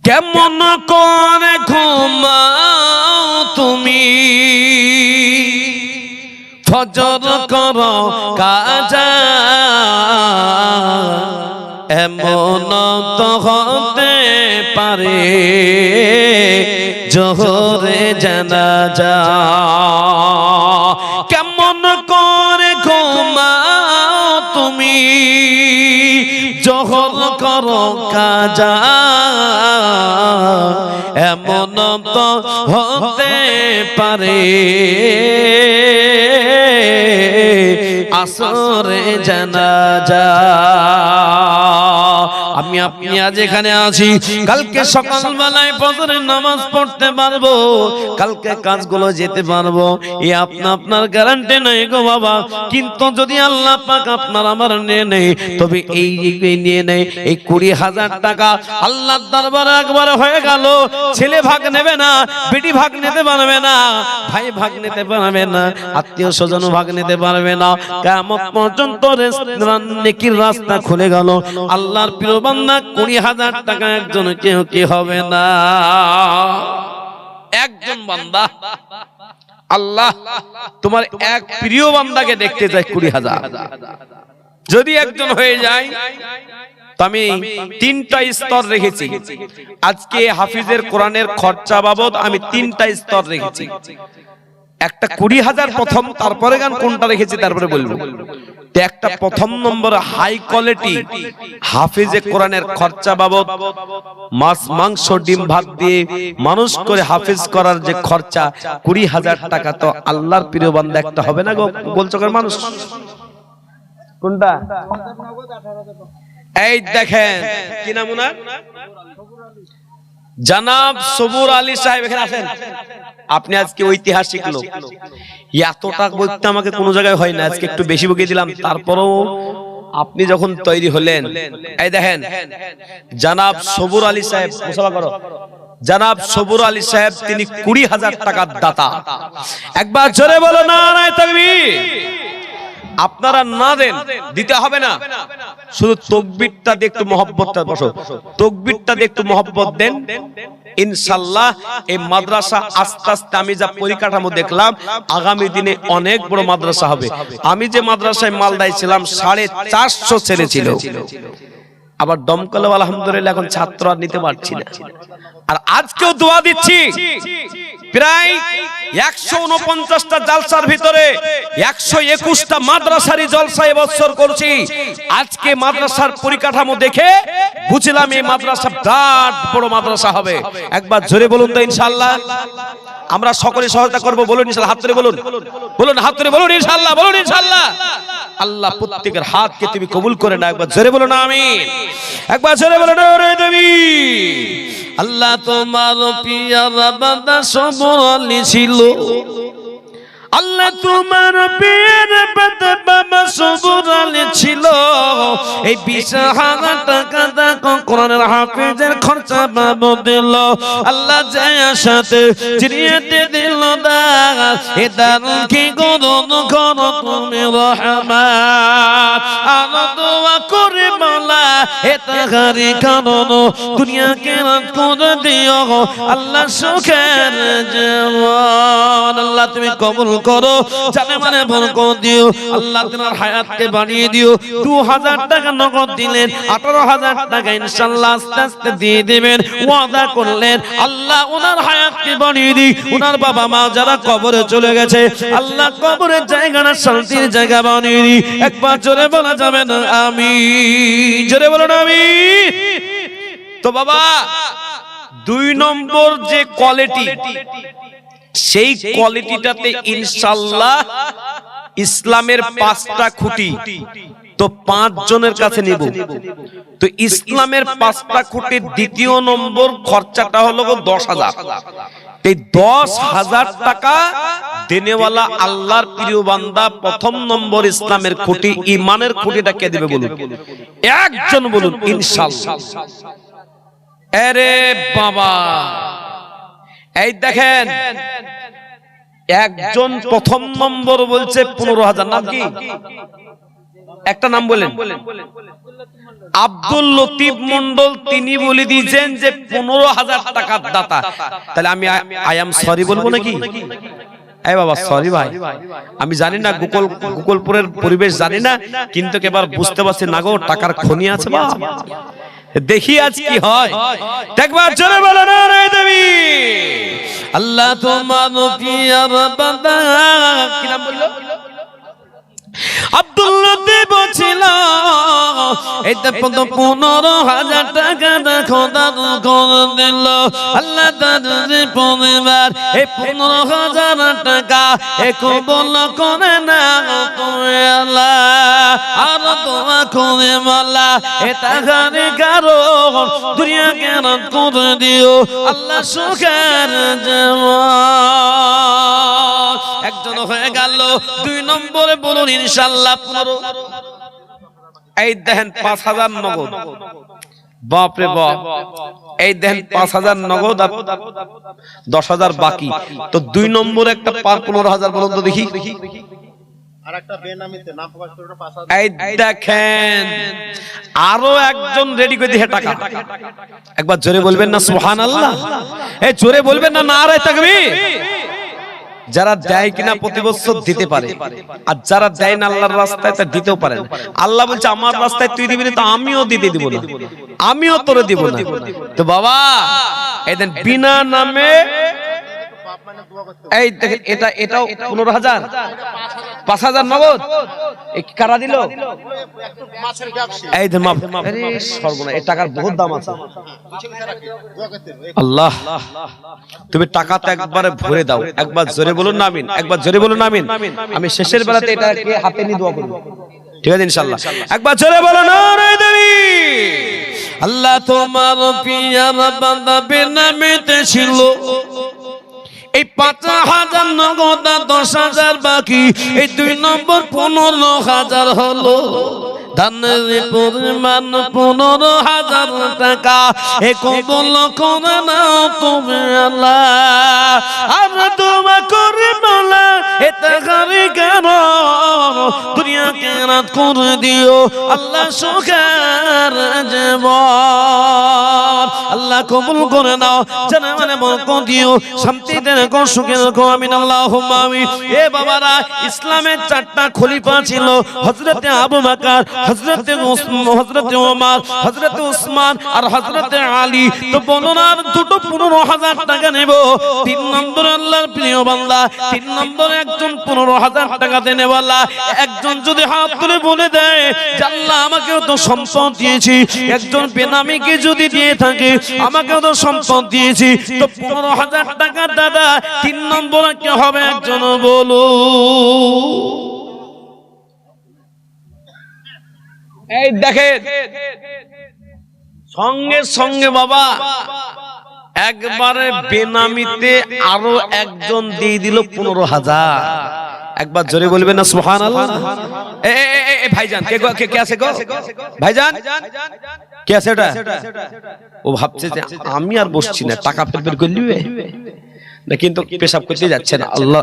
কেমন করে ঘুমাও তুমি, ফজর করো কাজা, এমন তো হতে পারে জোহরে জানাজা। কেমন করে ঘুমাও তুমি, জোহর করো কাজা, এমন তো হতে পারে আসরে জানাজা। আমি আপনি আজ এখানে আছি, কালকে সকালবেলায় ফজরের নামাজ পড়তে পারবো, কালকে কাজগুলো যেতে পারবো, এই আপনার গ্যারান্টি নেই গো বাবা। কিন্তু যদি আল্লাহ পাক আপনার আমার নিয়ে নেই, তবে এই নিয়ে নেই এই 20,000 টাকা আল্লাহর দরবারে একবার হয়ে গেল। ছেলে ভাগ নেবে না, বেটি ভাগ নিতে পারবে না, ভাই ভাগ নিতে পারবে না, আত্মীয় স্বজন ভাগ নিতে পারবে না। কিয়ামত পর্যন্ত নেকির রাস্তা খুলে গেল। আল্লাহর প্রিয় বান্দা 20,000 টাকা একজন কেউ কি হবে না। একজন বান্দা, আল্লাহ তোমার এক প্রিয় বান্দাকে দেখতে চাই 20,000 যদি একজন হয়ে যায়। আমি 3টা স্তর রেখেছি আজকে হাফিজের কোরআনের খরচা বাবদ। আমি 3টা স্তর রেখেছি, একটা 20,000 প্রথম, তারপরে গান কোনটা রেখেছি তারপরে বলবো। একটা প্রথম নম্বর হাই কোয়ালিটি হাফিজে কোরআনের খরচা বাবদ, মাছ মাংস ডিম ভাত দিয়ে মানুষ করে হাফিজ করার যে খরচা 20,000 টাকা, তো আল্লাহর প্রিয় বান্দা একটা হবে না গো গোলচকের মানুষ। কোনটা? এই দেখেন কি নাম ওনার, জনাব সবুর আলী সাহেব, এখানে আসেন। আপনি আজকে ঐতিহাসিক লোক, এতটা বলতে আমাকে কোনো জায়গায় হয় না, আজকে একটু বেশি বকে দিলাম। তারপরেও আপনি যখন তৈরি হলেন, এই দেখেন জনাব সবুর আলী সাহেব, মুসাফা করো, জনাব সবুর আলী সাহেব তিনি 20,000 টাকার দাতা। একবার জোরে বলো নারায়ে তাকবীর। আপনারা না দেন, দিতে হবে না, শুধু তাকবীরটা দিয়ে একটু মহব্বতটা বসো, তাকবীরটা দিয়ে একটু মহব্বত দেন। ইনশাআল্লাহ এই মাদ্রাসা আস্তে আস্তে, আমি যা পরিকাঠামো দেখলাম, আগামী দিনে অনেক বড় মাদ্রাসা হবে। আমি যে মাদ্রাসায় মালদায় ছিলাম 450 ছেলে ছিল, আবার দমকল আলহামদুলিল্লাহ এখন ছাত্র আর নিতে পারছি না। আর আজকেও দোয়া দিচ্ছি, প্রায় 149টা জালসার ভিতরে 121টা মাদ্রাসারই জলসা এবছর করছি। আজকে মাদ্রাসার পরিকাঠামো দেখে বুঝলাম এই মাদ্রাসা বিরাট বড় মাদ্রাসা হবে। একবার জোরে বলুন তো ইনশাআল্লাহ। আমরা সকলে সহায়তা করব, বলুন ইনশাআল্লাহ। হাত তুলে বলুন, বলুন হাত তুলে বলুন ইনশাআল্লাহ, বলুন ইনশাআল্লাহ। আল্লাহ প্রত্যেকের হাতকে তুমি কবুল করে নাও। একবার জোরে বলুন আমিন, একবার জোরে বলুন নারায়ে তাকবীর। আল্লাহ তোমার পিয়ারা বান্দা সবুর আলী ছিল, আল্লাহ তোমার পিয়ারা বান্দা বাবা সবুর আলী ছিল। এই 20,000 টাকা দেখো কোরআনের হাফিজের খরচা বাবু দিল। আল্লাহ যায় সাথে জিরিয়াতে দিল না, এ দারুন কি করুন করো তুমি রহমান। আলো দোয়া করে মাওলা এ তাহারি কারণ দুনিয়াকে রাত করে দিও আল্লাহ সুখের জীবন। আল্লাহ তুমি কবুল করো, জানে মানে বরকত দিও। আল্লাহ তোমার হায়াতকে বাড়িয়ে দিও। 2,000 টাকা নগদ দিলেন, 18,000 টাকা ইনশাআল্লাহ আস্তে আস্তে দিয়ে দিবেন ওয়াদা করলেন। আল্লাহ ওনার হায়াতকে বাড়িয়ে দিই। ওনার বাবা মা যারা কবরে চলে গেছে, আল্লাহ কবরের জায়গাটা শান্তির জায়গা বানিয়ে দিই। একবার জোরে বলা যাবে না আমিন? জোরে বলো না আমিন। তো বাবা 2 নম্বর যে কোয়ালিটি, সেই কোয়ালিটিটাতে ইনশাআল্লাহ ইসলামের 5টা খুঁটি, তো 5 জনের কাছে নিব। তো ইসলামের 5টা খুঁটির দ্বিতীয় নম্বর খরচাটা হলো 10,000। এই 10,000 টাকা দেনেওয়ালা আল্লাহর প্রিয় বান্দা প্রথম নম্বর ইসলামের খুঁটি, ইমানের খুঁটিটা কে দিবে বলুন? একজন বলুন ইনশাআল্লাহ। আরে বাবা, এই দেখেন একজন প্রথম নম্বর বলছে 15,000। নাম কি? একটা নাম বলেন। আব্দুল লতিফ মন্ডল, তিনি বলে দিয়েছেন যে 15,000 টাকার দাতা। তাহলে আমি আই এম সরি বলবো নাকি? এই বাবা সরি ভাই, আমি জানি না গোকুলপুরের পরিবেশ জানি না, কিন্তু এবার বুঝতে পারছি না গো, টাকার খনি আছে বা। দেখি আজ কি হয়, একবার জোরে বলো না রে দেবী। আল্লাহ তোমার পিয়ার বান্দা, কি নাম বললো? আব্দুল লতিফ ছিল, এই তো 15,000 টাকা খোদা করে দিল। আল্লাহ তাদের পরিবার এই 15,000 টাকা কবুল করে না তুমি আল্লাহ, আর দোয়া করে মালা এ টাকার কারণ দুনিয়া কেন করে দিও আল্লাহ সুখের জীবন। একজন হয়ে গেল, 2 নম্বরে বলুন ইনশাআল্লাহ 15। এই দেখেন 5,000 নগদ, বাপ রে বাপ। এই দেখেন 5,000 নগদ আর 10,000 বাকি, তো 2 নম্বরে একটা 15,000 বলুন তো দেখি। আরেকটা বেনামিতে নাম প্রকাশ করে 5,000। এই দেখেন আরো একজন রেডি করে দিয়ে টাকা, একবার জোরে বলবেন না সুবহানাল্লাহ? এই জোরে বলবেন না নারে তাকবীর। যারা দেয় কিনা প্রতি বছর দিতে পারে, আর যারা দেয় না আল্লাহর রাস্তায় তা দিতেও পারে না। আল্লাহ বলছে আমার রাস্তায় তুই দিবি না, তো আমিও দিতে দিব না, আমিও তোরে দিব না। তো বাবা এই দেন বিনা নামে, এই দেখেন এটাও 15,000, 5,000 নগদ। কারা দিল? এই দেন মাপ। আরে সর্বনাশ, এই টাকার বহুত দাম আছে। আল্লাহ তুমি টাকাতে একবারে ভরে দাও, একবার জোরে বলুন না আমিন, একবার জোরে বলুন না আমিন। আমি শেষের বেলাতে এটাকে হাতে নিয়ে দোয়া করব, ঠিক আছে ইনশাআল্লাহ? একবার জোরে বলুন নারে দেবী। আল্লাহ তোমার পিয়ার বান্দা বেনামিতে ছিল, এই 5,000 নগদ, 10,000 বাকি, এই 2 নম্বর 15,000 হলো। ধানের পরিমাণ 15,000 টাকা কবুল করে নাও তুমি আল্লাহ, আর দোয়া করে মাওলা এটা গারি কেন দুনিয়া কেরাত করে দিও আল্লাহ সুখের জীবন। আল্লাহ কবুল করে নাও, জানে মানে বরকত দিও, শান্তিতে রেখো, সুখে রেখো, আমিন আল্লাহুম্মা আমিন। এ বাবারা, ইসলামের 4টা খলিফা ছিল, হযরতে আবু বকর, হযরতে ওমর, হযরতে উসমান আর হযরতে আলী। তো বলুন আর দুটো 15,000 টাকা নেব? 3 নম্বরে আল্লাহর প্রিয় বান্দা, 3 নম্বরে একজন 15,000 টাকা দেনে वाला একজন যদি হাত তুলে বলে দেয় যে আল্লাহ আমাকেও তো সম্পদ দিয়েছি, একজন বেনামিকে যদি দিয়ে থাকে আমাকেও তো সম্পদ দিয়েছি, তো 15,000 টাকা দাদা 3 নম্বরে কি হবে একজন বলো? এই দেখেন সঙ্গে সঙ্গে বাবা একবারে বেনামিতে আরো একজন দিয়ে দিল 15,000। একবার জোরে বলবেন না সুবহানাল্লাহ? এ ভাইজান কে আছে গো? ভাইজান কে আছে ওটা? ও ভাবছে যে আমি আর বসছি না, টাকা ফেরবের করলিবে না, কিন্তু পেশাব করতে যাচ্ছে না। আল্লাহ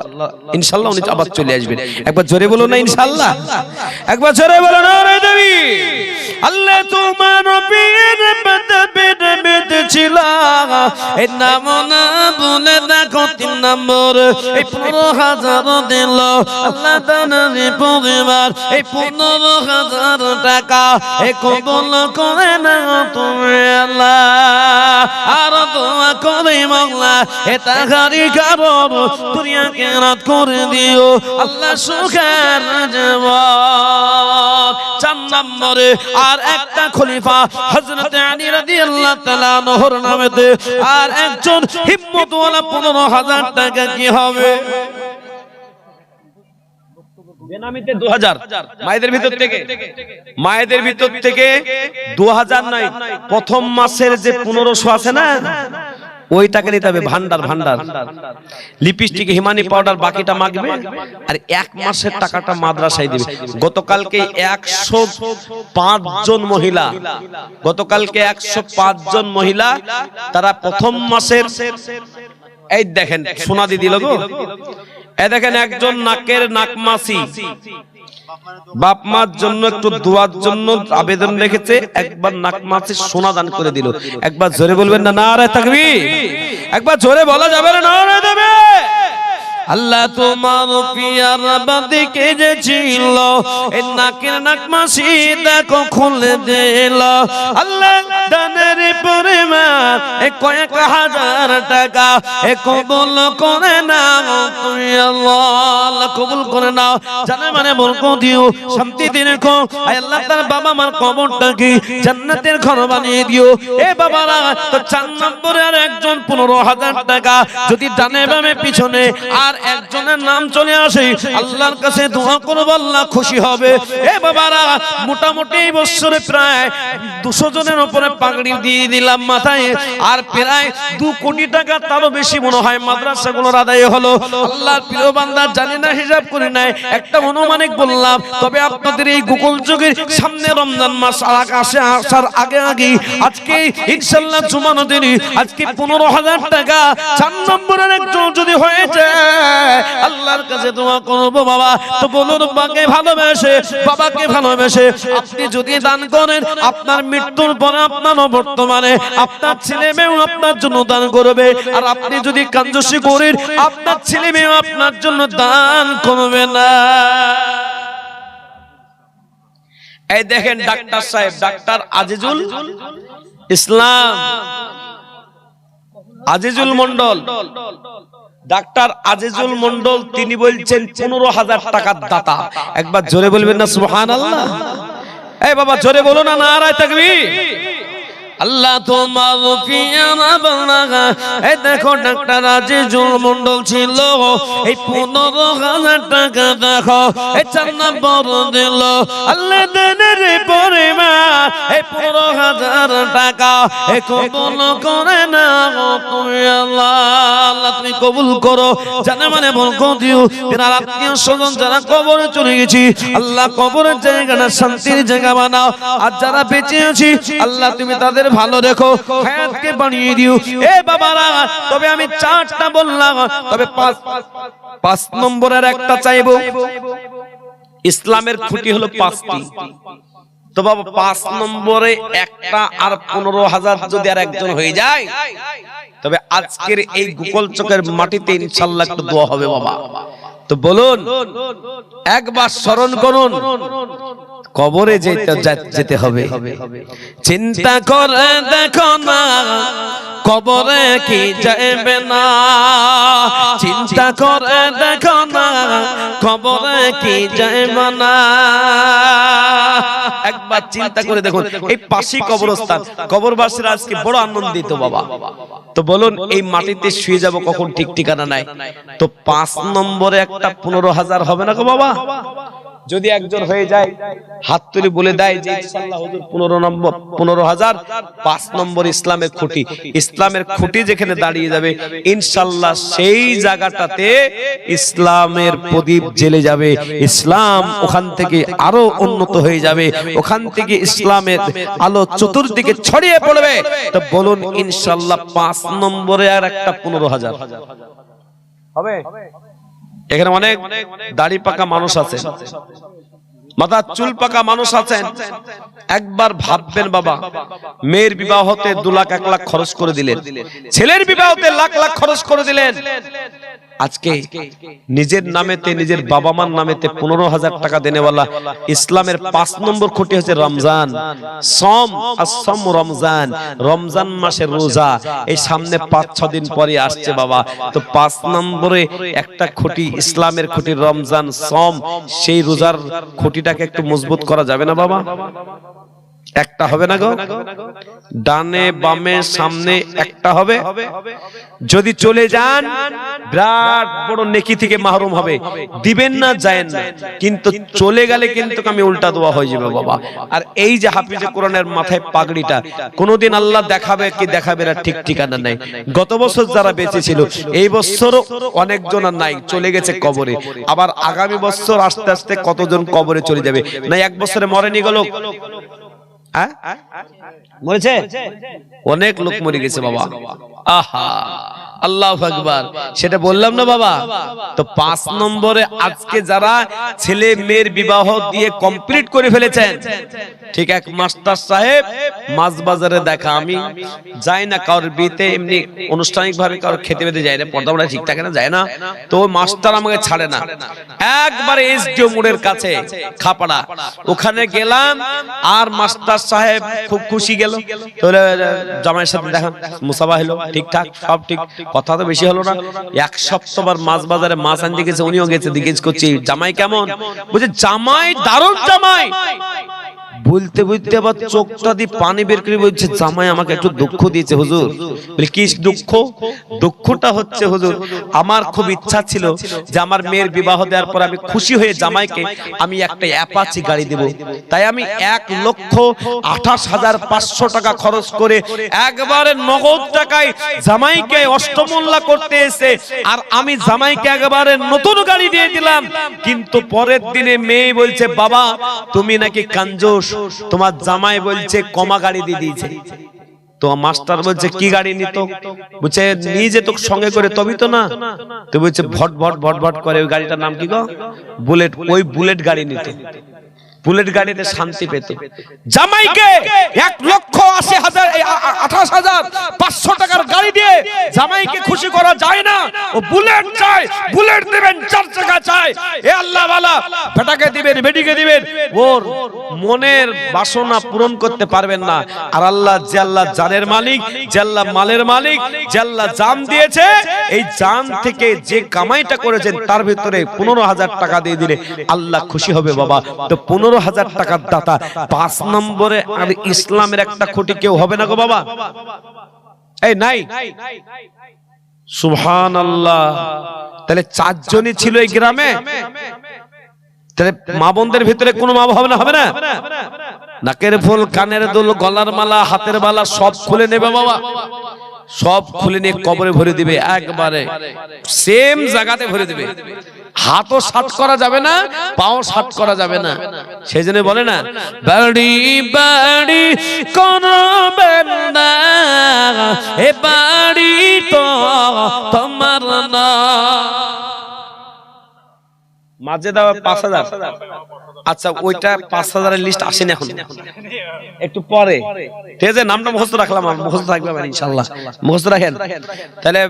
ইনশাআল্লাহ উনি আবার চলে আসবেন। একবার জোরে বলো না ইনশাআল্লাহ? একবার জোরে বলো না রে দেবী। আল্লাহ তোমার পীর বেদ ছিল, এই নাম না বলে দেখো 3 নম্বর এই 15,000 দিল আল্লাহ তাআলার পরিবার, এই 15,000 টাকা এই কবুল করে নাও তুমি আল্লাহ, আর দোয়া করে মাওলা এটা কারণ দুনিয়া কেরাত করে দিও আল্লাহ সুখের জীবন। 4 নম্বরে আর একটা খলিফা হযরত আলী রাদিয়াল্লাহু তাআলা আনহুর নামেতে আর একজন হিম্মতওয়ালা 15,000 টাকা কি হবে? বেনামিতে 2,000 মায়েদের ভিতর থেকে 2,000 নাই, প্রথম মাসের যে 1500 আছে না ওই টাকা নিতে হবে। ভান্ডার লিপস্টিক হিমানি পাউডার বাকিটা মাগবে, আর 1 মাসের টাকাটা মাদ্রাসায় দিবে। গতকালকে 105 জন মহিলা, গতকালকে 105 জন মহিলা তারা প্রথম মাসের এই দেখেন সোনা দিয়ে দিল গো। এই দেখেন একজন নাকের নাকমাসি বাপ মার জন্য একটু দোয়ার জন্য আবেদন রেখেছে, একবার নাক মাছে সোনা দান করে দিল। একবার জোরে বলবেন না নারায়ে তাকবীর? একবার জোরে বলা যাবে না নারায়ে তাকবীর? আল্লাহ তোমার পিয়ার বাদিকে যে ছিল এই নাকের নাক মাছি দেখো খুলে দিল। আল্লাহ দানের পরিমাণ কয়েক হাজার টাকা কবুল করে নাও তুমি আল্লাহ, কবুল করে নাও। জানে মানে বলকো দিও, শান্তিতে রেখো। আল্লাহ তার বাবা মার কবরটাকে জান্নাতের ঘর বানিয়ে দিও। এ বাবারা তো 4 নম্বরে আর একজন 15,000 টাকা যদি ডানে বামে পিছনে আর একজনের নাম চলে আসে, আল্লাহর কাছে দোয়া করব, আল্লাহ খুশি হবে। এ বাবারা মোটামুটি এই বছরে প্রায় 200 জনের উপরে পাগড়ি দিয়ে দিলাম মাথায়, আর প্রায় 2 কোটি টাকা তারও বেশি মনে হয় মাদ্রাসাগুলোর আদায় হলো। আল্লাহর প্রিয় বান্দা, জানি না হিসাব করি নাই, একটা অনুমানিক বললাম। তবে আপনাদের এই গোকুল যুগের সামনে রমজান মাস আসার আগে আজকে ইনশাআল্লাহ জুমানো দিন আজকে 15,000 টাকা 4 নম্বরের একজন যদি হয়ে যায়, আল্লাহর কাছে দোয়া করব বাবা। তো বলুন, বাবাকে ভালোবেসে, বাবাকে ভালোবেসে আপনি যদি দান করেন, আপনার মৃত্যুর পরে আপনার বর্তমানে আপনার ছেলে মেয়েও আপনার জন্য দান করবে। আর আপনি যদি কাঞ্জুসি করেন, আপনার ছেলে মেয়েও আপনার জন্য দান করবে না। এই দেখেন ডাক্তার সাহেব, ডাক্তার আজিজুল ইসলাম, আজিজুল মন্ডল, ডাক্তার আজিজুল মন্ডল, তিনি বলছেন 15,000 টাকার দাতা। একবার জোরে বলবেন না সুবহানাল্লাহ? এই বাবা জোরে বলো না নারায়ে তাকবীর। আল্লাহ তোমার পিয়ারা বান্দা, এই দেখো ডাক্তার আজিজুল মন্ডল ছিল, এই 15,000 টাকা দেখো এই 4 নম্বর দিল। আল্লাহ দানের পরিমাণ এই 15,000 টাকা কবুল করে নাও তুমি আল্লাহ, আল্লাহ তুমি কবুল করো। জানে মানে বলকো দিও। যারা আত্মীয় স্বজন যারা কবরে চলে গেছি, আল্লাহ কবরের জায়গাটা শান্তির জায়গা বানাও। আর যারা বেঁচে আছি, আল্লাহ তুমি তাদের ভালো রেখো, হায়াতকে বাড়িয়ে দিও। এ বাবারা, তবে আমি 4টা বললাম, তবে 5 নম্বরের একটা চাইবো। ইসলামের খুঁটি হলো 5টি। তো বাবা 5 নম্বরে একটা আর 15,000 যদি আর একজন হয়ে যায়, তবে আজকের এই গোকুল চকের মাটিতে ইনশাআল্লাহ একটু দোয়া হবে বাবা। তো বলুন, একবার স্মরণ করুন, কবরে যেতে হবে। চিন্তা করে দেখো না, কবরে কি যাবে না। চিন্তা করে দেখো না, কবরে কি যাবে না। একবার চিন্তা করে দেখুন, এই পাশেই কবরস্থান, কবরবাসীরা আজকে বড় আনন্দিত বাবা। তো বলুন, এই মাটিতে শুয়ে যাব কখন ঠিক ঠিকানা নাই। তো 5 নম্বরে একটা 15,000 হবে না গো বাবা? যদি একজন হয়ে যায়, হাত তুলে বলে দেয় যে ইনশাআল্লাহ হুজুর 15,000, 5 নম্বর ইসলামের খুঁটি। ইসলামের খুঁটি যেখানে দাঁড়িয়ে যাবে, ইনশাআল্লাহ সেই জায়গাটাতে ইসলামের প্রদীপ জ্বলে যাবে। ইসলাম ওখান থেকে আরো উন্নত হয়ে যাবে, ওখান থেকে ইসলামের আলো চতুর্দিকে ছড়িয়ে পড়বে। তো বলুন ইনশাআল্লাহ 5 নম্বরে আর একটা 15,000 হবে। এখানে অনেক দাড়ি পাকা মানুষ আছে, মাথা চুল পাকা মানুষ আছেন। একবার ভাববেন বাবা, মেয়ের বিবাহতে 2 লাখ 1 লাখ খরচ করে দিলেন, ছেলের বিবাহতে লাখ লাখ খরচ করে দিলেন। আজকে নিজের নামেতে, নিজের বাবা মার নামেতে 15,000 টাকা দেনেওয়ালা। ইসলামের 5 নম্বর খুঁটি হচ্ছে রমজান, সম আসম রমজান, রমজান মাসের রোজা। এই সামনে 5-6 দিন পরে আসছে বাবা। তো 5 নম্বরে একটা খুঁটি, ইসলামের খুঁটি রমজান, সম, সেই রোজার খুঁটিটাকে একটু মজবুত করা যাবে না বাবা? একটা হবে না গো? ডানে বামে সামনে একটা হবে। যদি চলে যান, বিরাট বড় নেকি থেকে মাহরুম হবে। দিবেন না, যায়েন না, কিন্তু চলে গেলে কিন্তু আমি উল্টা দোয়া হয়ে যাবে বাবা। আর এই যে হাফিজে কোরআনের মাথায় পাগড়িটা, কোনদিন আল্লাহ দেখাবে কি দেখাবে না ঠিক ঠিকানা নাই। গত বছর যারা বেঁচে ছিল, এই বছরও অনেকজন আর নাই, চলে গেছে কবরে। আবার আগামী বছর আস্তে আস্তে কতজন কবরে চলে যাবে। না 1 বছরে মরেনি গেল, মরেছে, অনেক লোক মরে গেছে বাবা। আহা, আল্লাহু আকবার। সেটা বললাম না বাবা। তো 5 নম্বরে আজকে যারা ছেলে মেয়ের বিবাহ দিয়ে কমপ্লিট করে ফেলেছেন, ঠিক এক মাস্টার সাহেব মাছ বাজারে দেখা, আমি যাই না কারোর বিয়েতে এমনি আনুষ্ঠানিক ভাবে কারোর খেতে বেঁধে যায় না, পর্দা পর্দা ঠিক থাকে না, যায় না, তো মাস্টার আমাকে ছাড়ে না, একবারে এসডিও মোড়ের কাছে খাপাড়া, ওখানে গেলাম আর মাস্টার সাহেব খুব খুশি গেল, জামাইয়ের সাথে দেখা মুসাফা হলো, ঠিকঠাক সব ঠিক, কথা তো বেশি হলো না। 1 সপ্তাহ মাছ বাজারে মাছ আনতে গেছে, উনিও গেছে, জিজ্ঞেস করছি জামাই কেমন, বলছে জামাই দারুণ জামাই। বলতে বলতে আবার চোখটা দিয়ে পানি বের করে বলছে জামাই আমাকে একটু দুঃখ দিয়েছে হুজুর। বলে কি দুঃখ? দুঃখটা হচ্ছে হুজুর, আমার খুব ইচ্ছা ছিল যে আমার মেয়ের বিবাহ দেওয়ার পর আমি খুশি হয়ে জামাইকে আমি একটা অ্যাপাচি গাড়ি দেব, তাই আমি 1,28,500 টাকা খরচ করে একবারে নগদ টাকায় জামাইকে অষ্টমূল্যা করতে এসে, আর আমি জামাইকে একবারে নতুন গাড়ি দিয়ে দিলাম। কিন্তু পরের দিনে মেয়ে বলছে বাবা তুমি নাকি কাঞ্জুস, তোমার জামাই বলছে কমা গাড়ি দিয়ে দিয়েছে। তো মাস্টার বলছে কি গাড়ি নিত? বলছে নিজে তো সঙ্গে করে তবেই তো না। তো বলছে ভট ভট ভট ভট করে, ওই গাড়িটার নাম কি গো? বুলেট। ওই বুলেট গাড়ি নিত, বুলেট গাড়িতে শান্তি পেত। জামাইকে 1,80,500 টাকার গাড়ি দিয়ে জামাইকে খুশি করা যায় না, ও বুলেট চায়, বুলেট দিবেন, 4 চাকা চায়, এ আল্লাহ ওয়ালা বেটাকে দিবেন, বেটিকে দিবেন, ওর মনের বাসনা পূরণ করতে পারবেন না। আর আল্লাহ যে আল্লাহ জানের মালিক, যে আল্লাহ মালের মালিক, যে আল্লাহ জান দিয়েছে, এই জান থেকে যে কামাইটা করেছেন তার ভিতরে 15,000 টাকা দিয়ে দিলে আল্লাহ খুশি হবে বাবা। তো 15,000 টাকার দাতা 5 নম্বরে আর ইসলামের একটা খুঁটি কেউ হবে না গো বাবা। এই নাই, সুবহানাল্লাহ। তাহলে 4 জনই ছিল এই গ্রামে, তাহলে মা বোনদের ভিতরে কোনো মা হবে না? হবে না? নাকের ফুল, কানের দুল, গলার মালা, হাতের বালা সব খুলে নেবে বাবা, সব খুলে নিয়ে কবরে ভরে দিবে, একবারে সেম জায়গাতে ভরে দিবে। হাতও শাট করা যাবে না, পাও শাট করা যাবে না। সেই জন্য বলে না বাড়ি বাড়ি করবেন না, এ বাড়ি তো তোমার না। মাঝে দেওয়া 5,000, আচ্ছা ওইটা 5,000-এর লিস্ট আসেনি এখন, একটু পরে, ঠিক আছে? নামটা মুখস্থ রাখলাম, মুখস্থ থাকবে ইনশাআল্লাহ, মুখস্থ রাখেন। তাহলে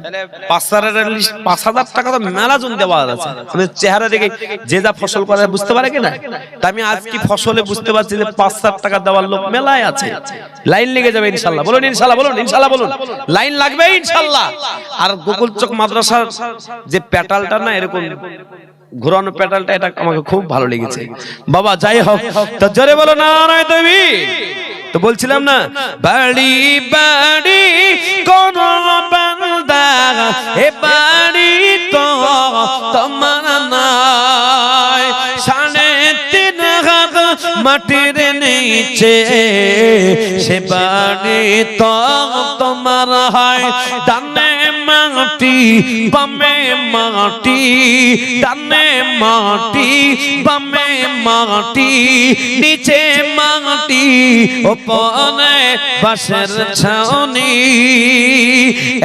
5,000-এর লিস্ট, 5,000 টাকা তো মেলা জন দেওয়া আছে, মানে চেহারা দেখে যে যা ফসল করে বুঝতে পারে কিনা। তা আমি আজ কি ফসলে বুঝতে পারছি যে 5,000 টাকা দেওয়ার লোক মেলায় আছে, লাইন লেগে যাবে ইনশাআল্লাহ। বলুন ইনশাআল্লাহ, বলুন ইনশাআল্লাহ, বলুন লাইন লাগবে ইনশাআল্লাহ। আর গোকুল চক মাদ্রাসার যে প্যাটালটা না এরকম ঘোরানো প্যাটালটা, এটা আমাকে খুব ভালো লেগেছে বাবা। যাই হোক, তো জোরে বলো না নয় তুমি। তো বলছিলাম না বাড়ি বাড়ি কোন বান্দা, এ বাড়ি তো তোমার নয়, 3.5 হাত মাটির নিচে সে বাড়ি তো তোমার হয়। ডানে মাটি বামে মাটি, ডানে মাটি বামে মাটি, নিচে মাটি ওপরে বাঁশের ছাউনি,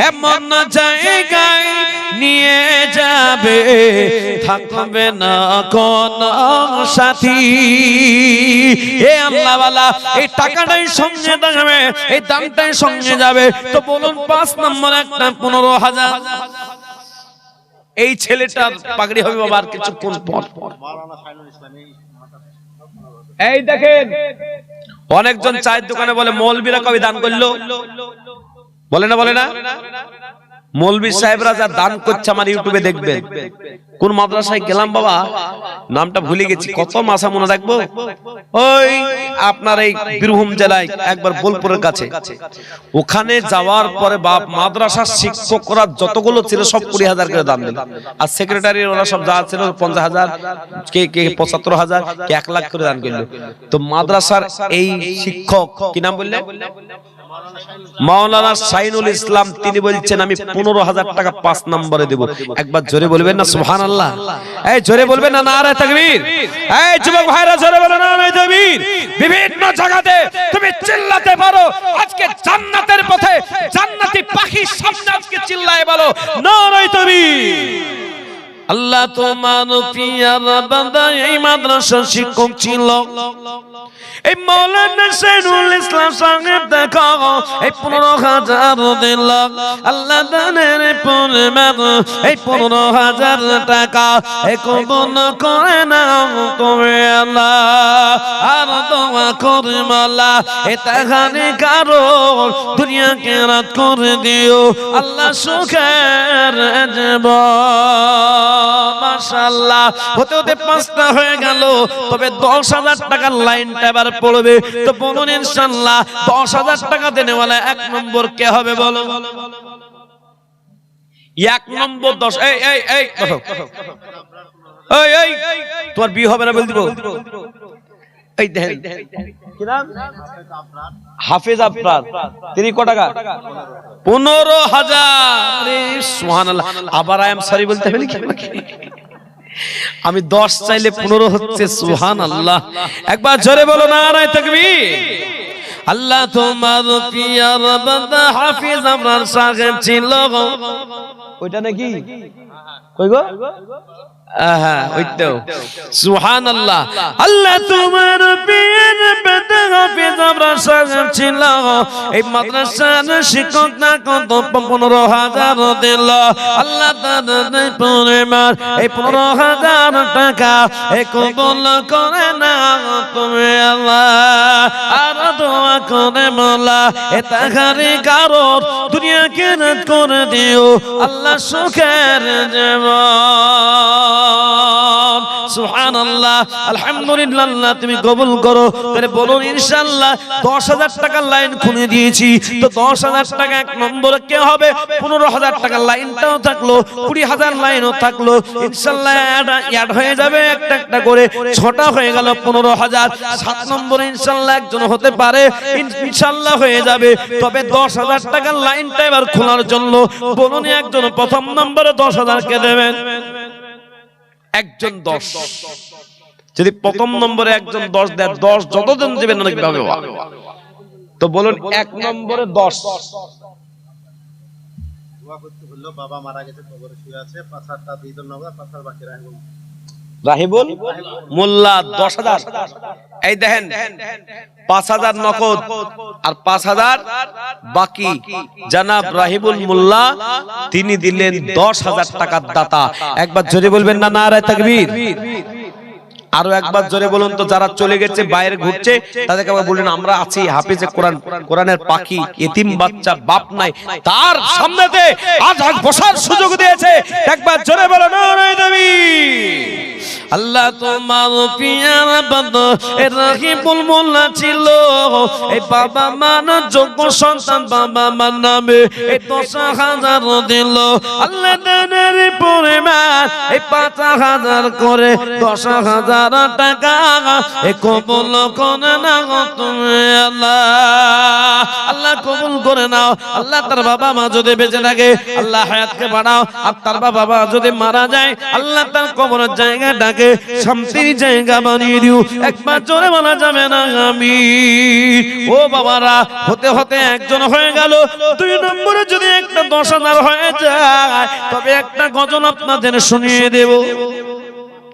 এমন জায়গায় নিয়ে যাবে থাকবে না কোন সাথী। এ আল্লাহ ওয়ালা, এই টাকাটাই সঙ্গে যাবে, এই দামটাই সঙ্গে যাবে। তো বলুন 5 নম্বর একটা 15,000। এই ছেলেটার পাগড়ি হবে বাবা আর কিছুক্ষণ পর। এই দেখেন অনেকজন চায়ের দোকানে বলে মৌলবীরা কবে দান করলো, বলে না? বলে না? মৌলবী সাহেবরা যা দান করছে আমার ইউটিউবে দেখবেন। কোন মাদ্রাসায় গেলাম বাবা, নামটা ভুলে গেছি, কত মাসা মনে রাখবো, ওই আপনার এই বীরভূম জেলায় একবার বোলপুরের কাছে। ওখানে যাওয়ার পরে বাপ মাদ্রাসার শিক্ষকরা যতগুলো ছিল সব 20,000 করে দান দিল, আর সেক্রেটারি ওরা সব যা ছিল 50,000, কে 75,000, কে 1 লাখ করে দান করলো। তো মাদ্রাসার এই শিক্ষক কি নাম বললে? মাওলানা শাইনুল ইসলাম তিনি বলছেন আমি 15,000 টাকা 5 নম্বরে দেব। একবার জোরে বলবেন না সুবহানাল্লাহ? এই জোরে বলবেন না নারায়ে তাকবীর? এই যুবক ভাইরা জোরে বলেন নারায়ে তাকবীর। বিভিন্ন জায়গাতে তুমি চিল্লাতে পারো, আজকে জান্নাতের পথে জান্নাতি পাখির সামনে আজকে চিল্লায় বলো নারায়ে তাকবীর। আল্লাহ তোমার পিয়ার বান্দা এই মাদ্রাসার শিক্ষক ছিল, এই মাওলানা শাইনুল ইসলাম সাহেব দেখো এই 15,000 দিল। আল্লাহ দানের পরিমাণ এই 15,000 টাকা এই কবুল করে নাও তুমি আল্লাহ। আর দোয়া করি মাওলা এই টাকানি কারো দুনিয়াকে রাত করে দিও আল্লাহ সুখের জীবন। মাশাআল্লাহ হতে হতে 5টা হয়ে গেল, তবে 10,000 টাকার লাইনটা এবার পড়বে। তো বলুন ইনশাআল্লাহ 10,000 টাকা দেনেওয়ালা 1 নম্বর কে হবে বলো? 1 নম্বর 10। এই এই এই দেখো এই এই তোমার বিয়ে হবে না বল দিব। এই দেখেন কি নাম? হাফেজ আফরার। তিনি কত টাকা? 15,000। আরে সুবহানাল্লাহ। আবার আই এম সরি বলতে হবে নাকি? আমি 10 চাইলে 15 হচ্ছে। সুবহানাল্লাহ। একবার জোরে বলো নারায়ে তাকবীর। আল্লাহ তোমার পিয়ার বান্দা হাফেজ আফরার সাহেব ছিল, ওইটা নাকি? কই গো? আহা ওইতো। সুবহানাল্লাহ। আল্লাহ তোমার পিয়ার বান্দা হাফেজ আফরার সাহেব ছিল, এই মাদ্রাসার শিক্ষক না কত 15,000 দিল। আল্লাহ তাদের পরিমাণ এই 15,000 টাকা এই কবুল করে নাও তুমি আল্লাহ। আর দোয়া করে মাওলা এ টাকারি কারো দুনিয়াকে রাত করে দিও আল্লাহ সুখের জীবন। সুবহানাল্লাহ। আলহামদুলিল্লাহ। আল্লাহ তুমি কবুল করো। তাহলে বলুন ইনশাআল্লাহ 10,000 টাকার লাইন খুলে দিয়েছি। তো 10,000 টাকা 1 নম্বরে কে হবে? 15,000 টাকার লাইনটাও থাকলো, 20,000 লাইনও থাকলো। ইনশাআল্লাহ অ্যাড হয়ে যাবে একটা একটা করে, 6টা হয়ে গেল 15,000। 7 নম্বরে ইনশাআল্লাহ একজন হতে পারে, ইনশাআল্লাহ হয়ে যাবে। তবে 10,000 টাকার লাইনটা এবার খোলার জন্য বলুন একজন প্রথম নম্বরে 10,000 কে দেবেন? একজন 10। যদি প্রথম নম্বরে একজন 10 দেয়, 10 যতজন দেবেন অনেক ভাবে। তো বলুন 1 নম্বরে 10। দোয়া করতে হলো, বাবা মারা গেছে, কবরে শুয়ে আছে, 5,000টা দিদর নগর, 5,000 বাকি রাহিবুল রাহিবুল মোল্লা 10,000। এই দেখেন 5,000 নকদ আর 5,000 বাকি। জনাব রাহিবুল মোল্লা তিনি দিলেন 10,000 টাকার দাতা। একবার জোরে বলবেন না নারায়ে তাকবীর? আরো একবার জোরে বলুন তো। যারা চলে গেছে বাইরে ঘুরছে তাদেরকে আবার বললেন আমরা আছি, হাফেজে কোরআন, কোরআনের পাখি, এতিম বাচ্চা, বাপ নাই, তার সামনেতে আজ বসার সুযোগ দিয়েছে। একবার জোরে বলো নারায়ে তাকবীর। আল্লাহ তোমার পিয়ার বান্দা এ রাহিবুল মোল্লা ছিল, এই বাবা মার যোগ্য সন্তান, বাবা মার নামে এই 10,000 দিল। আল্লাহ দানের পরিমাণ এই 5,000 করে 10,000 টাকা এ কবুল করে নাও তুমি আল্লাহ। আল্লাহ কবুল করে নাও। আল্লাহ তার বাবা মা যদি বেঁচে থাকে আল্লাহ হায়াতকে বাড়াও, আর তার বাবা মা যদি মারা যায় আল্লাহ তার কবরের জায়গাটাকে শান্তির জায়গা বানিয়ে দিও। একবার জোরে বলা যাবে না আমিন? ও বাবারা, হতে হতে একজন হয়ে গেল। 2 নম্বরে যদি একটা 10,000 হয়ে যায় তবে একটা গজল আপনাদের শুনিয়ে দেব।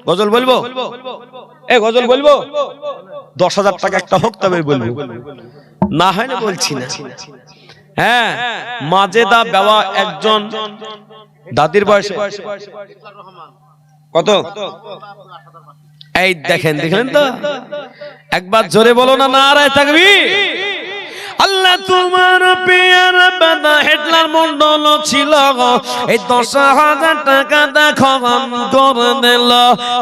গজল বলবো? এ গজল বলবো? 10,000 টাকা একটা হোক তবে বলবো, না হয় না বলছি না। হ্যাঁ, মাজেদা বাবা একজন দাদির বয়সে কত? এই দেখেন, দেখলেন তো? একবার জোরে বলো না নারায়ে তাকবীর। আল্লাহ তোমার পিয়ার বান্দা হিটলার মন্ডল ছিল, এই 10,000 টাকা দেখো করে দিল।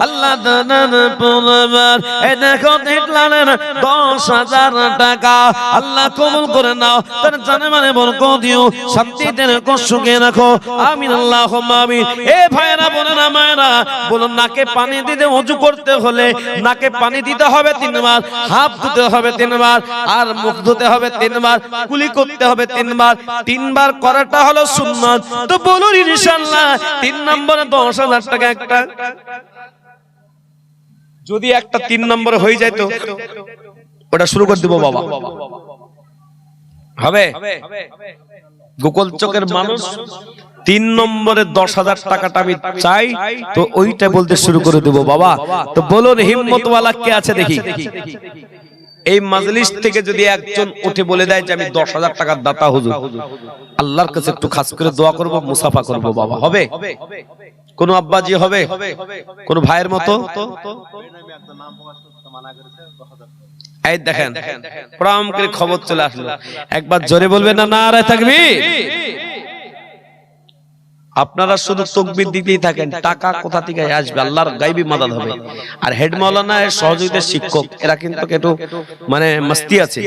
আল্লাহ দানের পরিমাণ এই দেখো হিটলারের 10,000 টাকা। আল্লাহ কবুল করে নাও, তার জানে মানে বরকত দিও, শান্তিতে রাখো, সুখে রাখো। আমিন আল্লাহুম্মা আমিন। এ ভাইরা বোনেরা মায়েরা, বলুন নাকে পানি দিতে ওযু করতে হলে নাকে পানি দিতে হবে 3 বার, হাত ধুতে হবে 3 বার, আর মুখ ধুতে হবে 3 3 বার, কুলি করতে হবে 3 বার, 3 বার করাটা হলো সুন্নাত। তো বলুন ইনশাআল্লাহ 3 নম্বরে 10,000 টাকা একটা, যদি একটা 3 নম্বরে হয়ে যায় তো ওটা শুরু করে দিব বাবা, হবে? গোকুল চকের মানুষ 3 নম্বরে 10,000 টাকাটা আমি চাই, তো ওইটা বলতে শুরু করে দেব বাবা। তো বলুন হিম্মতওয়ালা কে আছে দেখি। এই মাজলিস থেকে যদি একজন উঠে বলে দেয় যে আমি 10,000 টাকার দাতা হুজুর, আল্লাহর কাছে একটু খাস করে দোয়া করব, মুসাফা করব বাবা, হবে? কোন আব্বাজি হবে? কোন ভাইয়ের মতো? আমি একটা নাম প্রকাশ করতে মানা করেছে 10,000 টাকা। এই দেখেন প্রণাম করে খবর চলে আসলো, একবার জোরে বলবেন না নারে তাকবীর। আপনারা শুধু তাকবীর দিতেই থাকেন, টাকা কোথা থেকে আসবে? আল্লাহর গায়বী মাদাদ হবে। আর হেড মাওলানা এর সহযোগিতা শিক্ষক এরা কিন্তু একটু মানে মস্তি আছে,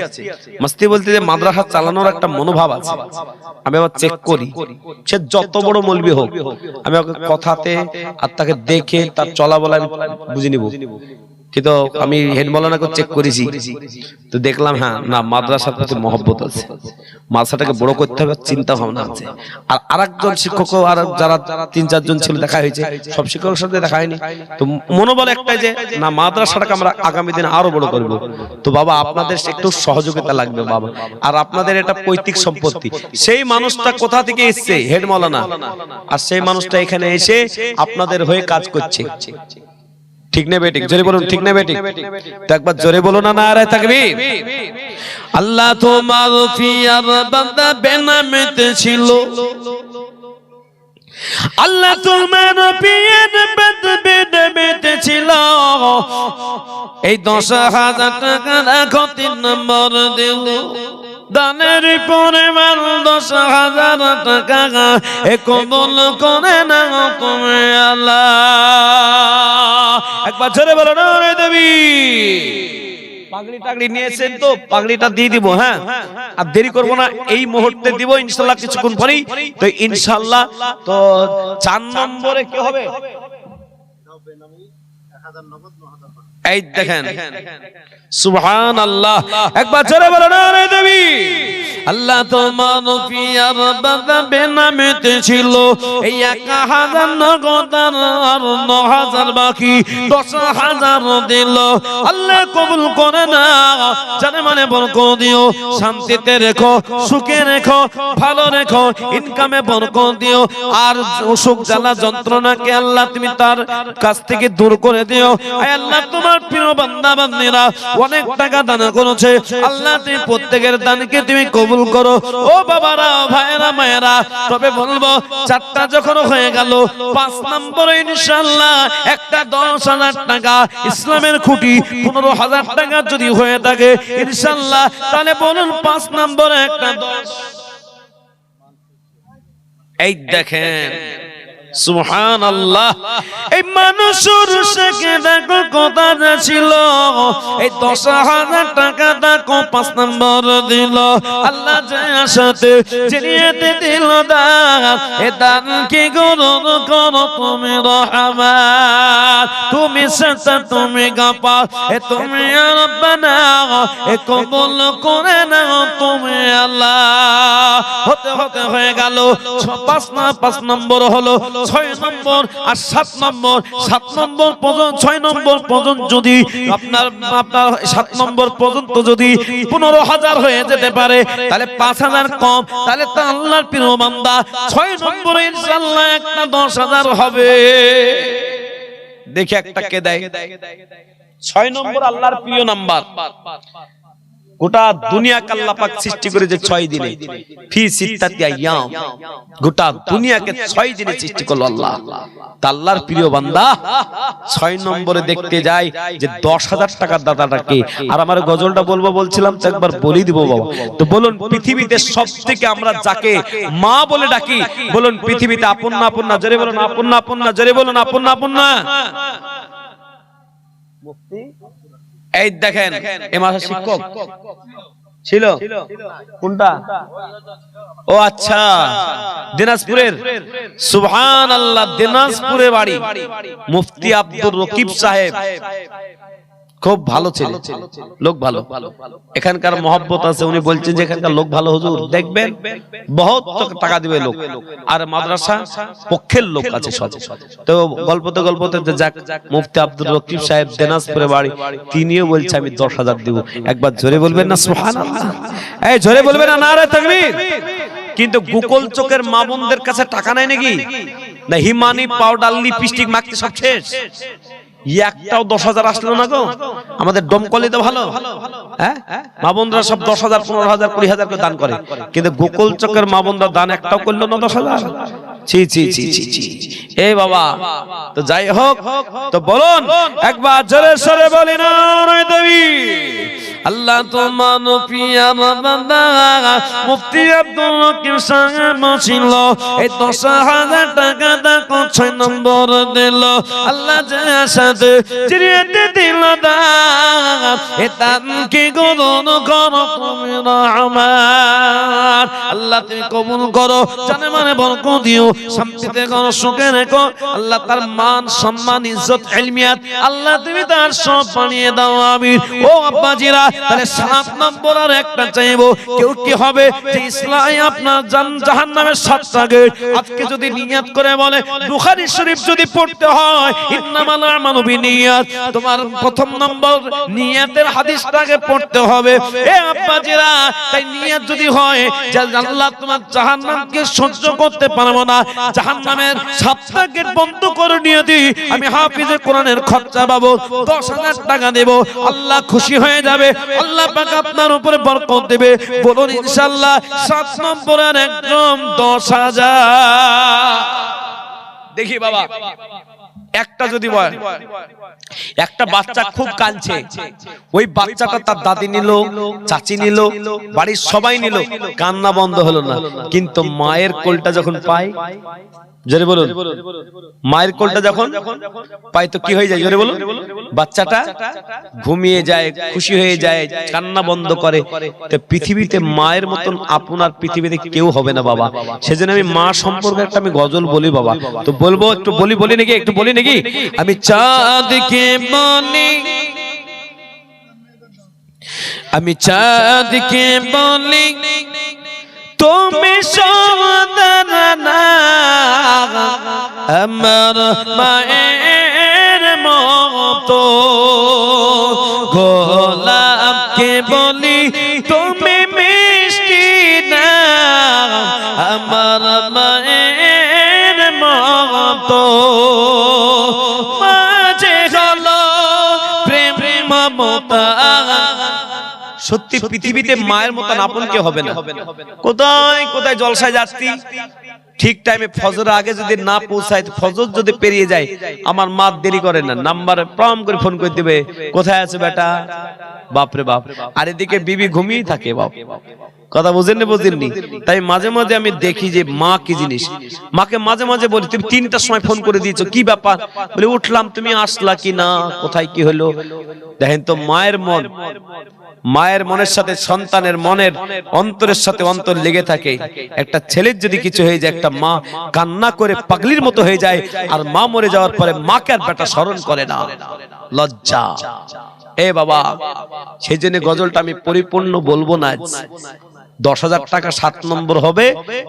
মস্তি বলতে যে মাদ্রাসা চালানোর একটা মনোভাব আছে। আমি আবার চেক করি, সে যত বড় মৌলবি হোক, আমি ওকে কথাতে আর তাকে দেখে তার চলাবলা আমি বুঝে নিব। কিন্তু আমি হেড মাওলানাকে চেক করেছি, তো দেখলাম হ্যাঁ না মাদ্রাসার প্রতি মহব্বত আছে, মাদ্রাসাটাকে বড় করতে হবে চিন্তা ভাবনা আছে। আর আরেকজন শিক্ষক আর যারা 3-4 জন ছিল দেখা হয়েছে, সব শিক্ষকের সাথে দেখা হয়নি, তো মনোবল একটাই যে না মাদ্রাসাটাকে আমরা আগামী দিনে আরো বড় করব। তো বাবা আপনাদের একটু সহযোগিতা লাগবে বাবা, আর আপনাদের এটা পৈতৃক সম্পত্তি। সেই মানুষটা কোথা থেকে এসেছে? হেড মাওলানা, আর সেই মানুষটা এখানে এসে আপনাদের হয়ে কাজ করছে, ঠিক না বেঠিক? জোরে বলুন ঠিক না বেঠিক? তো একবার জোরে বলো না নারে তাকবীর। আল্লাহ তোমার ফিয়ার বান্দা বেনামেতে ছিল, আল্লাহ তোমার পিয়ার বান্দা বেনামেতে ছিল। এই 10,000 টাকা রাখো 3 নম্বর দিল, দানের পরিমাণ 10,000 টাকা এ কবুল করে নাও তুমি আল্লাহ। একবার জোরে বলো না রে দেবী। পাগড়ি টাগড়ি নিয়েছেন তো পাগড়িটা দিয়ে দিব, হ্যাঁ আর দেরি করব না, এই মুহূর্তে দিব ইনশাআল্লাহ কিছুক্ষণ পরেই। তো ইনশাআল্লাহ তো 4 নম্বরে কি হবে? দাও বেনামি 1000 নগদ 9,000 টাকা। এই দেখেন সুবহানাল্লাহ, একবার জোরে বলো না রে দেবী। আল্লাহ তোমার পিয়ার বান্দা বেনামেতে ছিল, এই 1,000 নগদ আর 9,000 বাকি 10,000 দিল। আল্লাহ কবুল করে না, জানে মানে বরকত দিও, শান্তিতে রেখো, সুখে রেখো, ভালো রেখো, ইনকামে বরকত দিও, আর অসুখ জ্বালা যন্ত্রণাকে আল্লাহ তুমি তার কাছ থেকে দূর করে দিও। আয় আল্লাহ তোমার প্রিয় বান্দা বান্দীরা অনেক টাকা দান করেছে, আল্লাহ তুমি প্রত্যেকের দানকে তুমি কবুল করো। ও বাবারা ভাইরা মায়েরা, তবে বলবো 4টা যখন হয়ে গেল, 5 নম্বরে ইনশাআল্লাহ একটা 10,000 টাকা ইসলামের খুঁটি 15,000 টাকা যদি হয়ে থাকে ইনশাআল্লাহ, তাহলে বলুন 5 নম্বরে একটা 10। এই দেখেন সুবহানাল্লাহ, এই মানুষের শেখে দেখো কথা ছিল, এই 10,000 টাকা দেখো 5 নম্বর দিল। আল্লাহ যে আশাতে জেনিয়েতে দিল দান, এ দান কি গ্রহণ করো তুমি রহমান, তুমি সত্তা তুমি গাফার, এ তুমি রব্বানা, এ কবুল করে নাও তুমি আল্লাহ। হতে হতে হয়ে গেল 5 নম্বর হলো 6 নম্বর আর 7 নম্বর। 7 নম্বর পর্যন্ত 6 নম্বর পর্যন্ত যদি আপনার 7 নম্বর পর্যন্ত যদি 15,000 হয়ে যেতে পারে, তাহলে 5,000 কম, তাহলে তো আল্লাহর প্রিয় বান্দা 6 নম্বরে ইনশাআল্লাহ একটা 10,000 হবে। দেখি একটা কে দেয়। 6 নম্বর আল্লাহর প্রিয় নাম্বার। গোটা দুনিয়াকে আল্লাহ পাক সৃষ্টি করেছে 6 দিনে, ফি সিত্তাতি আইয়াম। গোটা দুনিয়াকে 6 দিনে সৃষ্টি করলো আল্লাহ। তা আল্লাহর প্রিয় বান্দা 6 নম্বরে দেখতে যায় যে 10,000 টাকার দাতাটা কে। আর আমার গজলটা বলবো বলছিলাম, তো একবার বলি দিব বাবা। তো বলুন পৃথিবীতে সবথেকে আমরা যাকে মা বলে ডাকি, বলুন পৃথিবীতে আপন না আপন না? জোরে বলুন আপন না আপন না? জোরে বলুন আপন না আপন না? মুফতি এই দেখেন এ মাসে শিক্ষক ছিল কোনটা? ও আচ্ছা দিনাজপুরের, সুবহানাল্লাহ, দিনাজপুরে বাড়ি মুফতি আব্দুর রকিব সাহেব। খুব ভালো ছেলে, লোক ভালো, এখানকার মহব্বত আছে। উনি বলছেন যে এখানকার লোক ভালো, হুজুর দেখবেন বহুত টাকা দিবে লোক, আর মাদ্রাসা পক্ষের লোক আছে সব। তো গল্পতে গল্পতে যাক, মুফতি আব্দুর রকিব সাহেব দিনাজপুরে বাড়ি, তিনিও বলছে আমি 10,000 দিব। একবার জোরে বলবেন না সুবহানাল্লাহ? এই জোরে বলবেন না নারে তাকবীর? কিন্তু গোকুল চোখের মা বোনদের কাছে টাকা নাই নাকি? না হিমানি পাউডার লিপস্টিক মাখতে সব শেষ, একটাও 10,000 আসলো না গো। আমাদের দমকলে তো ভালো, হ্যাঁ মা বোনরা সব 10,000 15,000 20,000 করে দান করে, কিন্তু গোকুল চকের মা বোনরা দান একটাও করলো না 10,000। ছি ছি ছি ছি ছি। এই বাবা, তো যাই হোক, তো বলুন একবার জোরে সরে বলি না নয় দেবী। আল্লাহ তোমার পিয়া বান্দা মুফতি আব্দুল রকিব সাহেব ছিল, এই 10,000 টাকা দা 6 নম্বর দিল। আল্লাহ সাথে চিরিয়ে দিল দান, এ দান কি গ্রহণ করো তুমি রহমান। আল্লাহ তুমি কবুল করো, জানে মানে বরকত দিও, শান্তিতে করো, সুখে রেখো। আল্লাহ তার মান সম্মান ইজ্জত ইলমিয়াত আল্লাহ তুমি তার সব বানিয়ে দাও আমিন। ও আব্বাজিরা, তাহলে 7 নম্বর আর একটা চাইবো। কেউ কি হবে যে ইসলামে আপনার জাহান্নামের 7টা গেট, আজকে যদি নিয়ত করে বলে বুখারী শরীফ যদি পড়তে হয় ইন্নামাল আমালু বিনিয়াত, তোমার প্রথম নম্বর নিয়তের হাদিসটাকে পড়তে হবে। এ আব্বাজিরা, তাই নিয়ত যদি হয় যে আল্লাহ তোমার জাহান্নামকে সহ্য করতে পারবো না, জাহান্নামের 7টা গেট বন্ধ করে নিয়ে দিই, আমি হাফিজে কোরআনের খরচা পাবো, 10,000 টাকা দেব, আল্লাহ খুশি হয়ে যাবে, আল্লাহ পাক আপনার উপরে বরকত দেবে। বলুন ইনশাআল্লাহ। 7 নম্বরের একদম 10,000। দেখি বাবা, একটা যদি বল, একটা বাচ্চা খুব কাঁদছে, ওই বাচ্চাটা তার দাদি নিল, চাচি নিল, বাড়ির সবাই নিল, কান্না বন্ধ হলো না, কিন্তু মায়ের কোলটা যখন পায়, জোরে বলুন, মায়ের কোলটা যখন পায় তো কি হয়ে যায়? জোরে বলুন। বাচ্চাটা ঘুমিয়ে যায়, খুশি হয়ে যায়, কান্না বন্ধ করে। তো পৃথিবীতে মায়ের মতন আপনার পৃথিবীতে কেউ হবে না বাবা। সেজন্য আমি মা সম্পর্কে একটা আমি গজল বলি বাবা, তো বলবো, একটু বলি নাকি, একটু বলি নাকি? আমি চাঁদকে বলি, আমি চাঁদকে বলি তুমি সদানা, আমার মায়ের মতো। গোলাপকে বলি তুমি মিষ্টি না, আমার মায়ের মতো। মাঝে হলো প্রেম মমতা, সত্যি পৃথিবীতে মায়ের মতন আপন কেউ হবে না। কোথায় কোথায় জলসায় যাচ্ছি, ঠিক টাইমে ফজরের আগে যদি না পৌঁছায়, ফজর যদি পেরিয়ে যায়, আমার মা দেরি করে না, নাম্বারে প্রম করে ফোন করে দিবে, কোথায় আছে বেটা, বাপরে বাপ। আর এদিকে বিবি ঘুমিয়ে থাকে। বাপ, কথা বুঝেননি? তাই মাঝে মাঝে আমি দেখি যে মা কি জিনিস। মাকে মাঝে মাঝে বলি তুমি 3টার সময় ফোন করে দিয়েছো, কি ব্যাপার? বলে উঠলাম, তুমি আসলা কি না, কোথায় কি হলো? দেখেন তো মায়ের মন, মায়ের মনের সাথে সন্তানের মনের অন্তরের সাথে অন্তর লেগে থাকে। একটা ছেলের যদি কিছু হয়ে যায়, একটা মা কান্না করে পাগলির মতো হয়ে যায়, আর মা মরে যাওয়ার পরে মাকে আর বেটা স্মরণ করে না, লজ্জা। এ বাবা, সেই জন্য গজলটা আমি পরিপূর্ণ বলবো না। 10,000 টাকা 7 নম্বর হবে,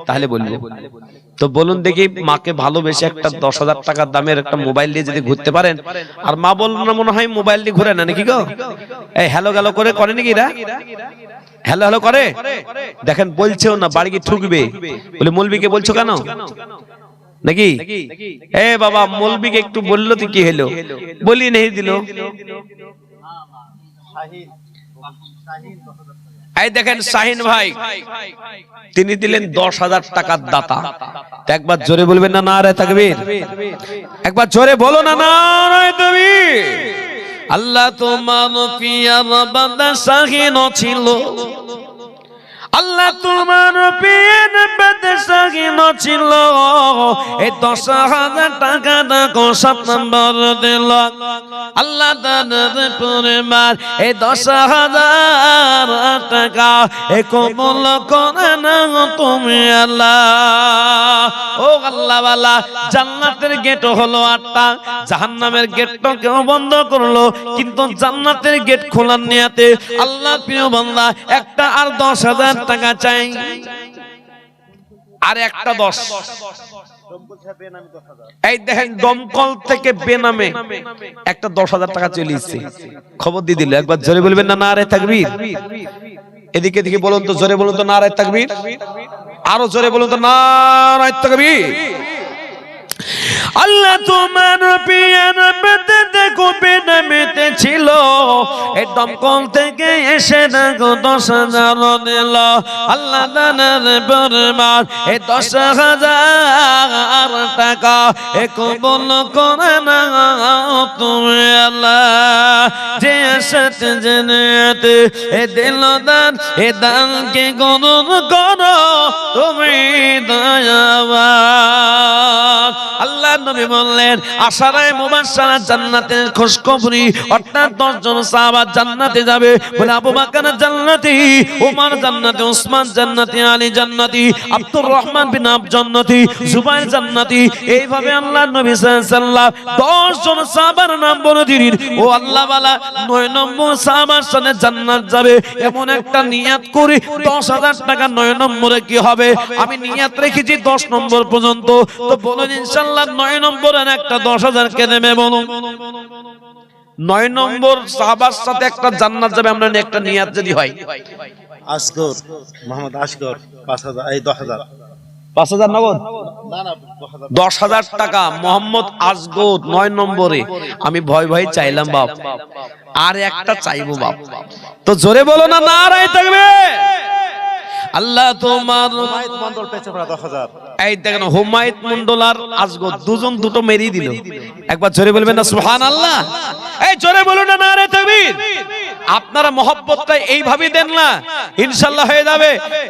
তাহলে বলবো। তো বলুন দেখি, মাকে ভালোবেসে একটা 10,000 টাকার দামের একটা মোবাইল দিয়ে যদি ঘুরতে পারেন, আর মা বলবো না মনে হয় মোবাইল দিয়ে ঘুরে না নাকি গো? এই হ্যালো গেলো করে নাকি এরা? হ্যালো হ্যালো করে, দেখেন বলছেও না, বাড়ি গিয়ে ঠুকবে। বলে মৌলবীকে বলছো কেন নাকি? এ বাবা, মৌলবীকে একটু বললো তো কি হলো? বলি নেই দিল। এই দেখেন শাহিন ভাই, তিনি দিলেন 10,000 টাকার দাতা। একবার জোরে বলবেন না নারে তাকবীর? একবার জোরে বলো না নারে তাকবীর। আল্লাহ তোমার পিয়ার বান্দা শাহিন ছিল, আল্লাহ তোমার পিয়ার বান্দা শাহিন ছিল, এই 10,000 টাকা দেখো 7 নম্বর দিল। আল্লাহ তাদের পরিবার এই 10,000 টাকা এ কবুল করে না তুমি আল্লাহ। ও আল্লাহ ওয়ালা, জান্নাতের গেট হলো 8টা, জাহান্নামের গেটটা কেউ বন্ধ করলো, কিন্তু জান্নাতের গেট খোলার নিয়তে আল্লাহ প্রিয় বান্দা একটা আর 10,000 টাকা চাই, আর একটা 10। এই দেখেন দমকল থেকে বেনামে একটা 10,000 টাকা চলে এসেছে, খবর দিয়ে দিল। একবার জোরে বলবেন না নারে তাকবীর? এদিকে এদিকে বলুন তো, জোরে বলুন তো নারে তাকবীর, আরো জোরে বলুন তো নারে তাকবীর। আল্লাহ তোমার পিয়ার বেতে দেখো বেনামেতে ছিল, এই দমকল থেকে এসে দেখো 10,000 দিল। আল্লাহ দানের বরমান এই 10,000 টাকা এ কবুল করে নাও তুমি আল্লাহ। যে সাথে জেনেতে এ দিল দান, এ দানকে গ্রহণ করো তুমি দয়াবান। আল্লাহ নবী বললেন আশারায়ে মুবাশশারা জান্নাতের খুশখবরি, অর্থাৎ 10 জন সাহাবা জান্নাতে যাবে। বলে আবু বকর জান্নাতি, ওমর জান্নাতি, উসমান জান্নাতি, আলী জান্নাতি, আব্দুর রহমান বিন আব জান্নাতি, জুবাইর জান্নাতি। এইভাবে আল্লাহ নবী সাল্লাল্লাহু আলাইহি ওয়াসাল্লাম 10 জন সাহাবার নাম বলে দিলেন। ও আল্লাহ ওয়ালা, 9 নম্বর সাহাবার সাথে জান্নাত যাবে এমন একটা নিয়াত করি, 10,000 টাকা 9 নম্বরে কি হবে আমি নিয়াত রেখেছি 10 নম্বর পর্যন্ত। তো বলুন ইনশাআল্লাহ 9 নম্বরের একটা 10,000 কে দেবে বলুন। 9 নম্বর সাহাবার সাথে একটা জান্নাত যাবে, আমরা একটা নিয়াত যদি হয়। আসগর, মোহাম্মদ আসগর 5,000, এই 10,000, 5,000 নগদ, না না 10,000, 10,000 টাকা মোহাম্মদ আসগর 9 নম্বরে। আমি ভয় ভয় চাইলাম বাপ, আর একটা চাইবো বাপ। তো জোরে বলো না নারায়ে তাকবীর। আল্লাহ তোমার হুমায়ুন মন্ডল পেছে পড়া 10,000। এই দেখেন হুমায়ুন মন্ডল আর আসগর দুজন দুটো মেরেই দিল। একবার জোরে বলবেন না সুবহানাল্লাহ? এই জোরে বলুন না নারে তাকবীর। আপনারা মহব্বতটা এইভাবেই দেন না, ইনশাআল্লাহ হয়ে যাবে।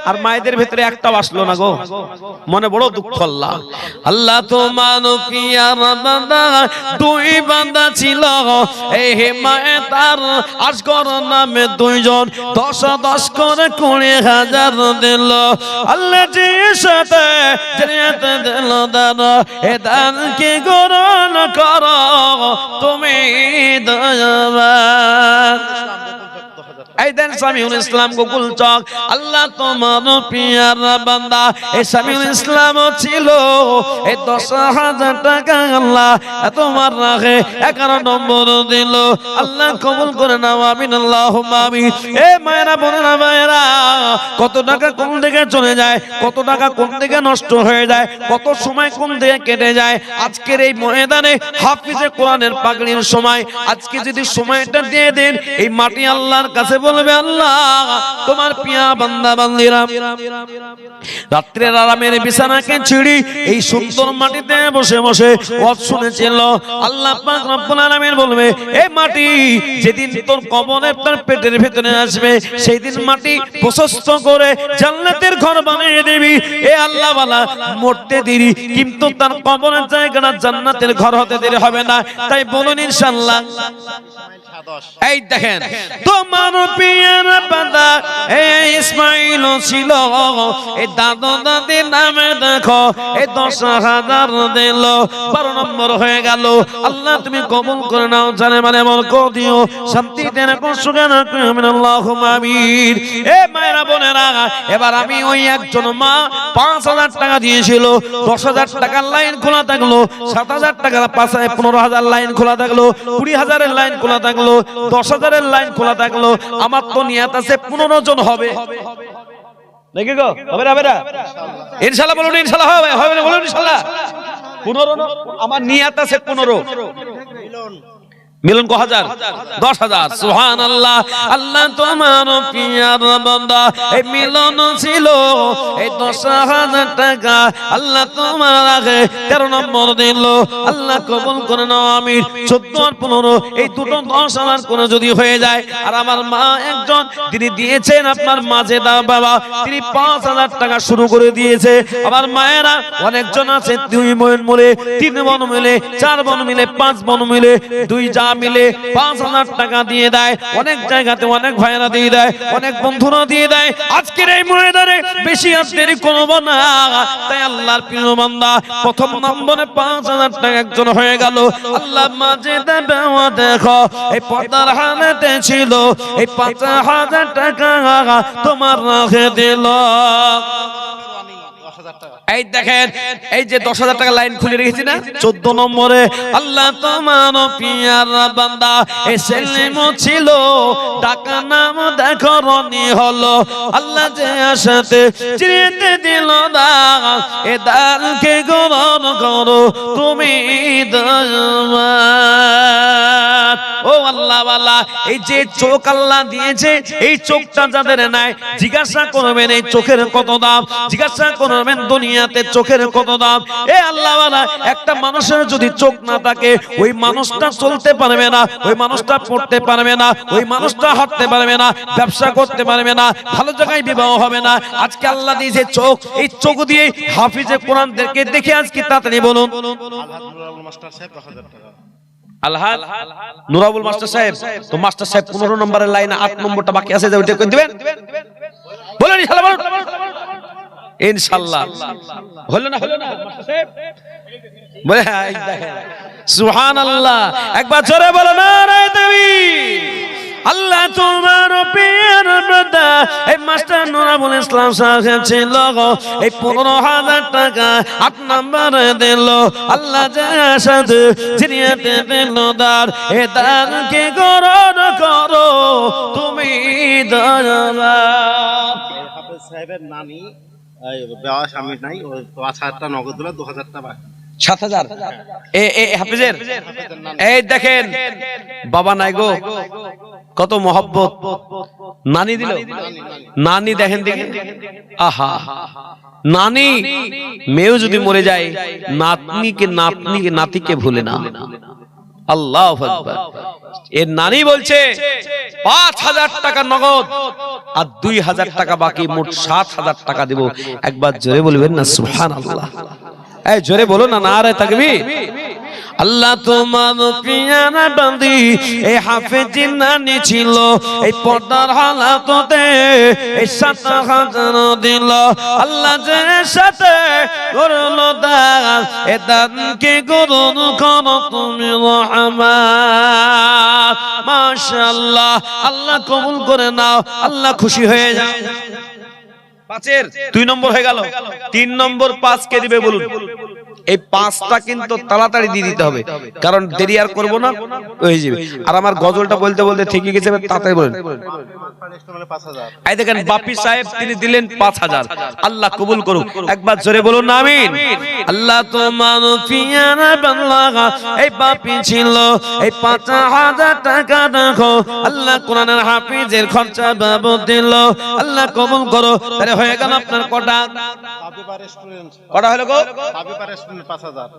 আর মায়েদের ভিতরে একটাও আসলো না গো, মনে বড় দুঃখ। আল্লাহ আল্লাহ তোমার পিয়ার বান্দা, 2 বান্দা ছিল, এই হিমায়েত আর আসগর নামে 2 জন 10 করে 20,000 দিল। আল্লাহ যে সাথে জান্নাত দিল দান, এ দান কি গ্রহণ করো তুমি দয়াবান। এই দেন সামিউল ইসলাম গোকুল চক, আল্লাহ তোমার পিয়ার বান্দা এই সামিউল ইসলাম ছিল, এই 10,000 টাকা আল্লাহ তোমার রাখে 11 নম্বর দিল। আল্লাহ কবুল করে নাও, আমিন আল্লাহুম্মা আমিন। এ মায়েরা বোনেরা ভাইয়েরা, কত টাকা কোন দিকে চলে যায়, কত টাকা কোন দিকে নষ্ট হয়ে যায়, কত সময় কোন দিকে কেটে যায়। আজকের এই ময়দানে হাফিজে কোরআনের পাগড়ির সময়, আজকে যদি সময়টা দিয়ে দেন, এই মাটি আল্লাহর কাছে বলবে আল্লাহ তোমার পিয়া বান্দা বান্দিরা রাত্রের আরামের বিছানাকে ছিঁড়ি এই সুন্দর মাটিতে বসে বসে ওয়াজ শুনেছিল। আল্লাহ পাক রব্বুল আলামিন বলবে এই মাটি যেদিন তোর কবরে তোর পেটের ভিতরে আসবে, সেই দিন মাটি প্রশস্ত করে জান্নাতের ঘর বানিয়ে দিবি। এ আল্লাহ ওয়ালা মরতে দেরি, কিন্তু তার কবরের জায়গাটা জান্নাতের ঘর হতে দেরি হবে না। তাই বলুন ইনশাআল্লাহ। এই দেখেন তোমার পিয়ার বান্দা এই ইসমাইল ছিল, এই দাদু দাদির নামে দেখো এই 10,000 দিল, 12 নম্বর হয়ে গেল। আল্লাহ তুমি কবুল করে নাও, জানে মানে বরকত দিও, শান্তিতে রাখো, সুখে রাখো, আমিন আল্লাহুম্মা আমিন। এ মায়েরা বোনেরা, এবার আমি ওই একজন মা 5,000 টাকা দিয়েছিল, 10,000 টাকার লাইন খোলা থাকলো, 7,000 টাকার পাশে 15,000 লাইন খোলা থাকলো, 20,000 লাইন খোলা থাকলো, 10,000 লাইন খোলা থাকলো। আমার তো নিয়ত আছে 15 জন হবে নাকি গো? হবে না হবে না ইনশাআল্লাহ? বলুন ইনশাআল্লাহ হবে, হবে না বলুন ইনশাআল্লাহ? 15 আমার নিয়ত আছে 15 মিলন। 1000 10,000 সুবহানাল্লাহ। আল্লাহ তোমার পিয়ার বান্দা এই মিলন ছিল, এই 10,000 টাকা আল্লাহ তোমার আগে 13 নম্বর দিল। আল্লাহ কবুল করে নাও, আমিন। 14 আর 15 এই দুটো 10,000 করে যদি হয়ে যায়, আর আমার মা একজন তিনি দিয়েছেন আপনার মাঝে দা বাবা, তিনি 5,000 টাকা শুরু করে দিয়েছে। আমার মায়েরা অনেকজন আছে, 2 বোন মিলে, 3 বোন মিলে, 4 বোন মিলে, 5 বোন মিলে, 2 যা মিলে 5,000 টাকা দিয়ে দেয়। অনেক জায়গাতে অনেক ভাইয়েরা দিয়ে দেয়, অনেক বন্ধুরা দিয়ে দেয়। আজকের এই ময়দানে ভিতরে বেশি আর দেরি করব না। তাই আল্লাহর প্রিয় বান্দা প্রথম নম্বরে 5000 টাকা একজন হয়ে গেল। আল্লাহ মাঝে দেবে দেখো এই পর্দার হাতে ছিল এই 5000 টাকা তোমার রাখে দিল। এই দেখেন এই যে 10,000 টাকা লাইন খুলে রেখেছি না 14 নম্বরে আল্লাহ তোমার পিয়ার বান্দা এই সেলিম ছিল টাকা নাম দেখো রনি হলো আল্লাহ যে আশাতে চিনতে দিল না এ দানকে গ্রহণ করো তুমি দয়াবান। ও আল্লাহ ওয়ালা এই যে চোখ আল্লাহ দিয়েছে এই চোখটা যাদের নাই জিজ্ঞাসা করবেন এই চোখের কত দাম, জিজ্ঞাসা করবেন দুনিয়াতে চোখের কত দাম। এ আল্লাহ ওয়ালা একটা মানুষের যদি চোখ না থাকে ওই মানুষটা চলতে পারবে না, ওই মানুষটা পড়তে পারবে না, ওই মানুষটা হাঁটতে পারবে না, ব্যবসা করতে পারবে না, ভালো জায়গায় বিবাহ হবে না। আজকে আল্লাহ দিয়েছে চোখ, এই চোখ দিয়ে হাফিজে কোরআন দেখে আজকে তাড়াতাড়ি বলুন মাস্টার সাহেব 1000 টাকা। আলহাজ নুরাবুল মাস্টার সাহেব তো মাস্টার সাহেব 15 নম্বরের লাইনে 8 নম্বরটা বাকি আছে যে ওইটা করে দিবেন বলেন ইনশাআল্লাহ বলুন ইনশাআল্লাহ হলো না মাস্টার সাহেব বলে এই দেখেন সুবহানাল্লাহ একবার জোরে বলো নারায়ে তাকবীর। আল্লাহ তোমার প্রিয় বান্দা এই মাস্টার নুরাবুল ইসলাম সাহেব ছিল এই 15,000 টাকা 8 নম্বরে দিল আল্লাহ সাথে জিনিয়াতে দিল দার এ দানকে গ্রহণ করো তুমি দয়াবান। হাফেজ সাহেবের নানি বেওয়া স্বামী নাই ও 5000 টাকা নগদ দিল 2000 টাকা বাকি 7000 এ হাফেজের এই দেখেন বাবা নাই গো কত মহব্বত নানি দিল নানি দেখেন দেখেন আহা নানি মেয়েও যদি মরে যায় নাতনিকে নাতিকে ভুলে না। আল্লাহু আকবার। এর নানি বলছে 5000 টাকা নগদ আর 2000 টাকা বাকি মোট 7000 টাকা দেব। একবার জোরে বলবেন না সুবহানাল্লাহ। এই জোরে বলো না নারে তাকবীর। আল্লাহ তোমার পিয়ারা বান্দি এই হাফেজিন নানি ছিল এই পর্দার হালাততে এই 7000 দিল আল্লাহ যে সাথে করলো দান এ দানকে গ্রহণ করো তুমি রহমান। মাশাআল্লাহ আল্লাহ কবুল করে নাও, আল্লাহ খুশি হয়ে যায়। 5 2 নম্বর হয়ে গেল। 3 নম্বর 5 কে দিবে বলুন। এই 5টা কিন্তু তাড়াতাড়ি দিয়ে দিতে হবে কারণ দেরি আর করব না হয়ে যাবে। আর আমার গজলটা বলতে বলতে থেকে গেছে তাড়াতাড়ি বলেন। এই দেখেন বাপি সাহেব তিনি দিলেন 5000 আল্লাহ কবুল করুক। একবার জোরে বলুন আমিন। আল্লাহ তোমার পিয়ারা বান্দা এই বাপি ছিল এই 5000 টাকা দেখো আল্লাহ কোরআনের হাফিজের খরচা বাবদ দিল আল্লাহ কবুল করো। তাহলে হয়ে গেল আপনার কটা কটা হলো গো 5000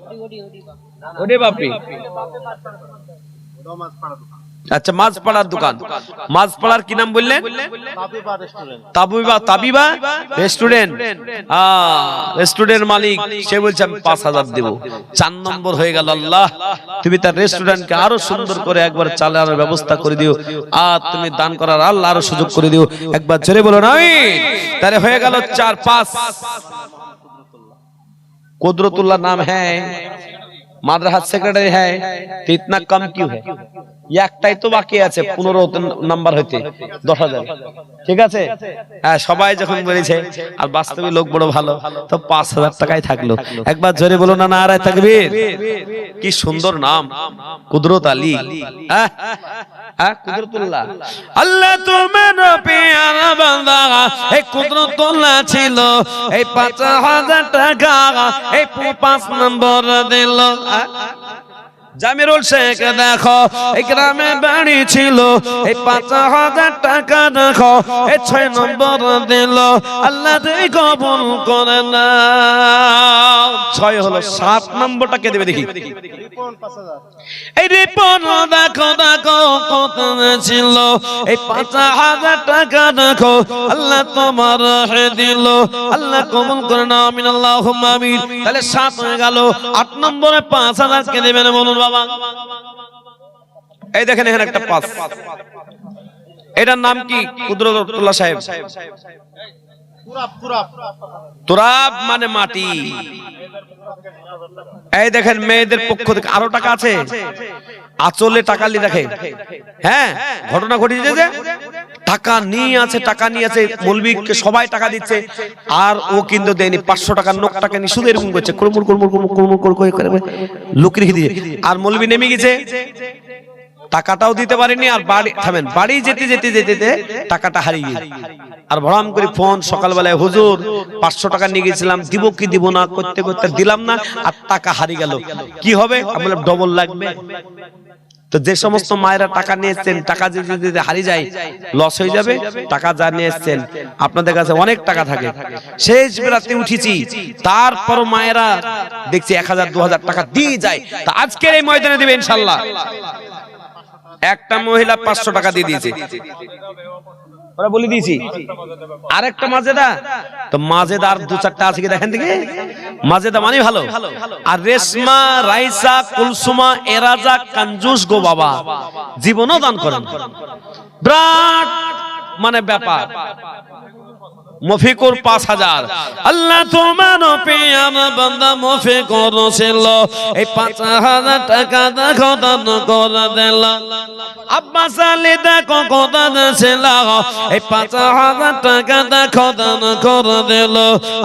ওডি বাপি আচ্ছা মাঝপাড়ার দোকান মাঝপাড়ার কি নাম বললেন তাবিবা রেস্টুরেন্ট রেস্টুরেন্টের মালিক সে বলছে আমি 5000 দেব। 4 নম্বর হয়ে গেল আল্লাহ তুমি তার রেস্টুরেন্টকে আরো সুন্দর করে একবার চালানোর ব্যবস্থা করে দিও আর তুমি দান করার আল্লাহ আরো সুযোগ করে দিও। একবার জোরে বলো না আমিন। তাহলে হয়ে গেল 4 5 कुदरतुल्लाह नाम है माद्रासा सेक्रेटरी है तो इतना कम क्यों है? একটাই তো বাকি আছে 15 নাম্বার হইতে 10000 ঠিক আছে। হ্যাঁ সবাই যখন বলেছে আর বাস্তবে লোক বড় ভালো তো 5000 টাকাই থাকলো। একবার জোরে বলো না নারায়ে তাকবীর। কি সুন্দর নাম কুদরত আলী কুদরতুল্লাহ। আল্লাহ তোমার পেয়ারা বান্দা এই কুদরতুল্লাহ ছিল এই 5000 টাকা এই 5 নম্বর দিল। জামিরুল শেখ দেখো এই গ্রামে বাড়ি ছিল এই 5000 টাকা দেখো এই 6 নম্বর দিল আল্লাহ তুই কবুল করে না। 6 হলো 7 নম্বরটাকে দেবে দেখি এই রিপন দেখো দেখো কত ছিল এই 5000 টাকা দেখো আল্লাহ তোমার দিল আল্লাহ কবুল করে না আমিন আল্লাহুম্মা আমিন। তাহলে 7 হয়ে গেল। 8 নম্বরে 5000 কে দেবেন বলুন বাবা। এই দেখেন এখানে একটা 5 এটার নাম কি কুদরতুল্লাহ সাহেব তুরাব মানে মাটি। এই দেখেন মেয়েদের পক্ষ থেকে আরো টাকা আছে, আঁচলে টাকা নিয়ে দেখে। হ্যাঁ, ঘটনা ঘটেছে যে টাকা নিয়ে আছে মৌলবীকে সবাই টাকা দিচ্ছে, আর ও কিন্তু দেয়নি। 500 টাকার নোট টাকা নিয়ে শুধু এরকম করছে, লোক রেখে দিয়ে। আর মৌলবী নেমে গেছে, টাকাটাও দিতে পারেনি, আর বাড়ি যেতে টাকাটা হারিয়ে গেছে। আর ভরাম করে ফোন সকালবেলায়, হুজুর 500 টাকা নিয়ে গেছিলাম, দিব কি দিব না করতে করতে দিলাম না, আর টাকা হারিয়ে গেল, কি হবে? আমি বললাম ডবল লাগবে। তো যে সমস্ত মায়েরা টাকা নিয়ে এসছেন, টাকা যদি হারিয়ে যায় লস হয়ে যাবে। টাকা যা নিয়ে এসছেন আপনাদের কাছে অনেক টাকা থাকে, শেষ বেলাতে উঠেছি, তারপর মায়েরা দেখছি 1000 2000 টাকা দিয়ে যায়। তা আজকের এই ময়দানে দিবে ইনশাআল্লাহ। একটা মহিলা 500 টাকা দিয়ে দিয়েছে, ওরা বলে দিয়েছি। আরেকটা মাজেদা, তো মাজেদা আর 2-4টা আছে কি দেখেন দেখি, মাজেদা মানে ভালো। আর রেশমা, রাইসা, কুলসুমা, এরাজা কাঞ্জুস গো বাবা, জীবনও দান করেন, বিরাট মানে ব্যাপার। মফিকুর 5000। আল্লাহ তোমার পেয়ার বান্দা মফিকুর ছিল, এই 5000 টাকা দেখো দান করে দিল। আব্বাস আলী দেখো দান ছিল, এই 5000 টাকা দেখো দান করে দিল।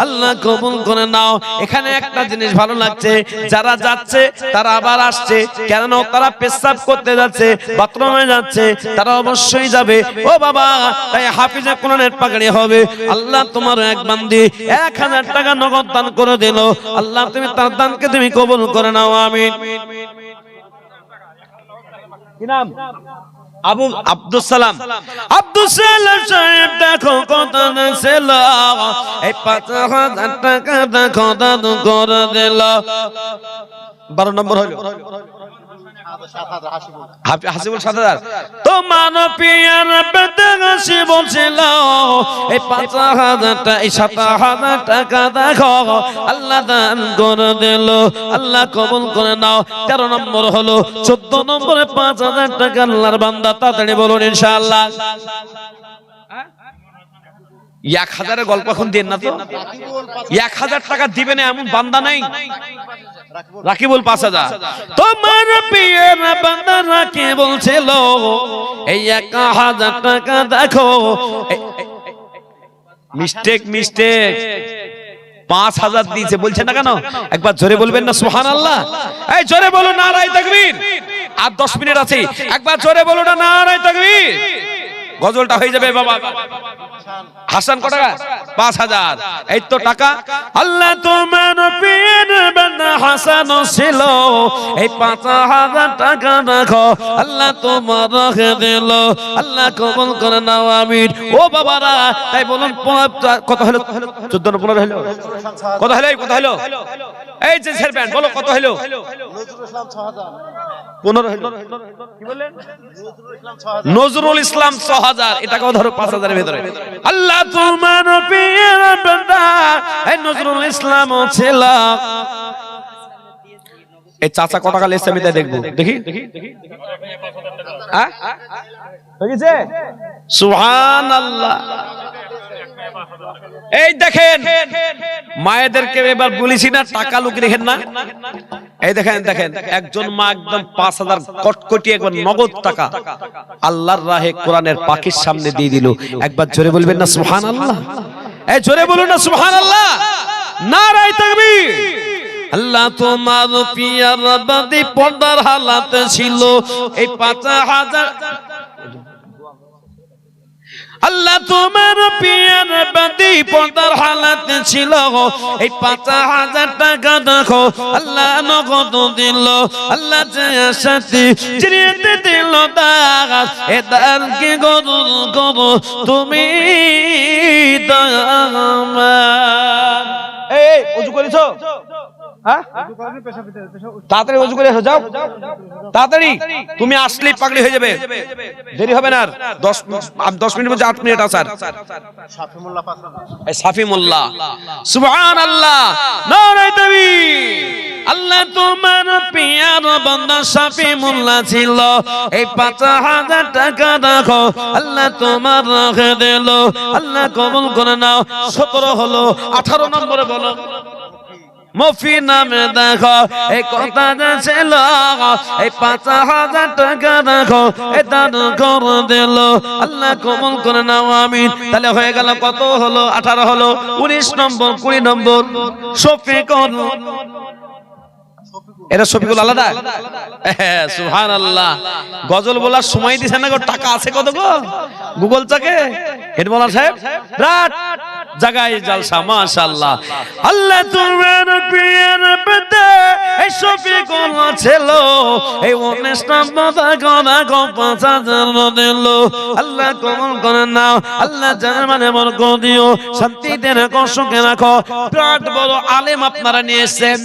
আল্লাহ কবুল করে নাও। এখানে একটা জিনিস ভালো লাগছে, যারা যাচ্ছে তারা আবার আসছে, কেন? তারা পেশাব করতে যাচ্ছে, বাথরুমে যাচ্ছে, তারা অবশ্যই যাবে। ও বাবা, তাই হাফিজে কোরআনের পাগড়ি হবে। আল্লাহ তোমার এক বান্দি 1000 টাকা নগদ দান করে দিল। আল্লাহ তুমি তার দানকে তুমি কবুল করে নাও, আমিন। কি নাম? আবু আব্দুল সালাম। আব্দুল সালাম সাহেব দেখো কত ছিল, এই 5000 টাকা দেখো দান করে দিল। 12 নম্বর হলো হাসিবুল 7000। তোমার পিয়ার বেদে হাসিবুল ছিল, এই 5000 টাকা, এই 7000 টাকা দেখো আল্লাহ দান করে দিল। আল্লাহ কবুল করে নাও। 13 নম্বর হলো, 14 নম্বরে 5000 টাকা আল্লাহর বান্দা, তাড়াতাড়ি বলুন ইনশাআল্লাহ। 1000-এর গল্প এখন দেন না তো, 1000 টাকা দিবেন এমন বান্দা নাই। রাকিবুল 5000। তোমার পিয়ার বান্দা রাকিবুল ছিল, এই 1000 টাকা দেখো। মিস্টেক 5000 দিয়েছে বলছেন না কেন? একবার জোরে বলবেন না সুবহানাল্লাহ? এই জোরে বলুন নারায়ে তাকবীর। আর 10 মিনিট আছে, একবার জোরে বলুন না নারায়ে তাকবীর। গজলটা হয়ে যাবে বাবা। হাসান কত টাকা? 5000। এই তো টাকা। আল্লাহ তোমার পিয়ার বান্দা হাসান ছিল, এই 5000 টাকা রাখো আল্লাহ তোমার রেখে দিল। আল্লাহ কবুল করে নাও, আমিন। ও বাবারা, তাই বলুন কত হলো? 14 15 হলো, কত হলো? কত হলো? এই যে ছেড়বেন বলো কত হলো? নজরুল ইসলাম 6000। 15 হলো। কি বললেন? নজরুল ইসলাম 6000। এটাকেও ধরো 5000 এর ভিতরে। আল্লাহ তোমার পিয়ার বান্দা এই নজরুল ইসলাম ছিল। এই চাচা কত টাকা লেছে আমি তাই দেখবো, দেখি হ্যাঁ হয়েছে। সুবহানাল্লাহ। এই দেখেন মায়েদেরকে এবার বলেছি না টাকা লুকিয়ে রেখেন না। এই দেখেন একজন মা একদম 5000 কটকটি একবার নগদ টাকা আল্লাহর রাহে কোরআনের পাখির সামনে দিয়ে দিল। একবার জোরে বলবেন না সুবহানাল্লাহ? এই জোরে বলুন না সুবহানাল্লাহ? নারায়ে তাকবীর। আল্লাহ তোমার পিয়ার বান্দি পর্দার হালাতে ছিল, এই 5000। আল্লাহ তোমার পিয়ার বান্দি পর্দার হালাতে ছিল, এই 5000 টাকা দেখো আল্লাহ নগদ দিল। আল্লাহ সাথে চিরিয়ে দিল দাগ, এ দান কি গরুল করো তুমি দয়ামা। এই ওযু করেছো? হ্যাঁ তাড়াতাড়ি ওযু করে এসো, যাও তাড়াতাড়ি, তুমি আসলেই পাগড়ি হয়ে যাবে, দেরি হবে না আর 10 মিনিট মধ্যে 8 মিনিট আসার। শাফি মোল্লা 5000। এই সাফি মোল্লা, সুবহানাল্লাহ, নারে তাকবীর। আল্লাহ তোমার পিয়ার বান্দা সাফি মোল্লা ছিল, এই 5000 টাকা রাখো, আল্লাহ তোমার রেখে দিল, আল্লাহ কবুল করে নাও। 17 হলো, 18 নম্বরে বলো মফি নামে দেখো, এই কথা ছিল, এই 5000 টাকা রাখো, এই দান করে দিল, আল্লাহ কবুল করে নাও, আমিন। তাহলে হয়ে গেল কত হলো? 18 হলো, 19 নম্বর, 20 নম্বর শফিকুল। এটা শফিকুল আলাদা, হ্যাঁ সুবহানাল্লাহ। গজল বলার সময় দিছে না গো, টাকা আছে কত গো গুগল চাকে। হেড বলার সাহেব রাত জাগায় জালসা, মাশাআল্লাহ। আল্লাহ তোমার প্রিয়ের পেতে এই শফিকুল ছিল, এই 19 নম্বর গনা গো 5000 দিল, আল্লাহ কবুল করে নাও, আল্লাহ জানের মানে বরকত দিও, শান্তিতে রাখো, সুখে রাখো। বিরাট বড় আলেম আপনারা নিয়ে এসেছেন।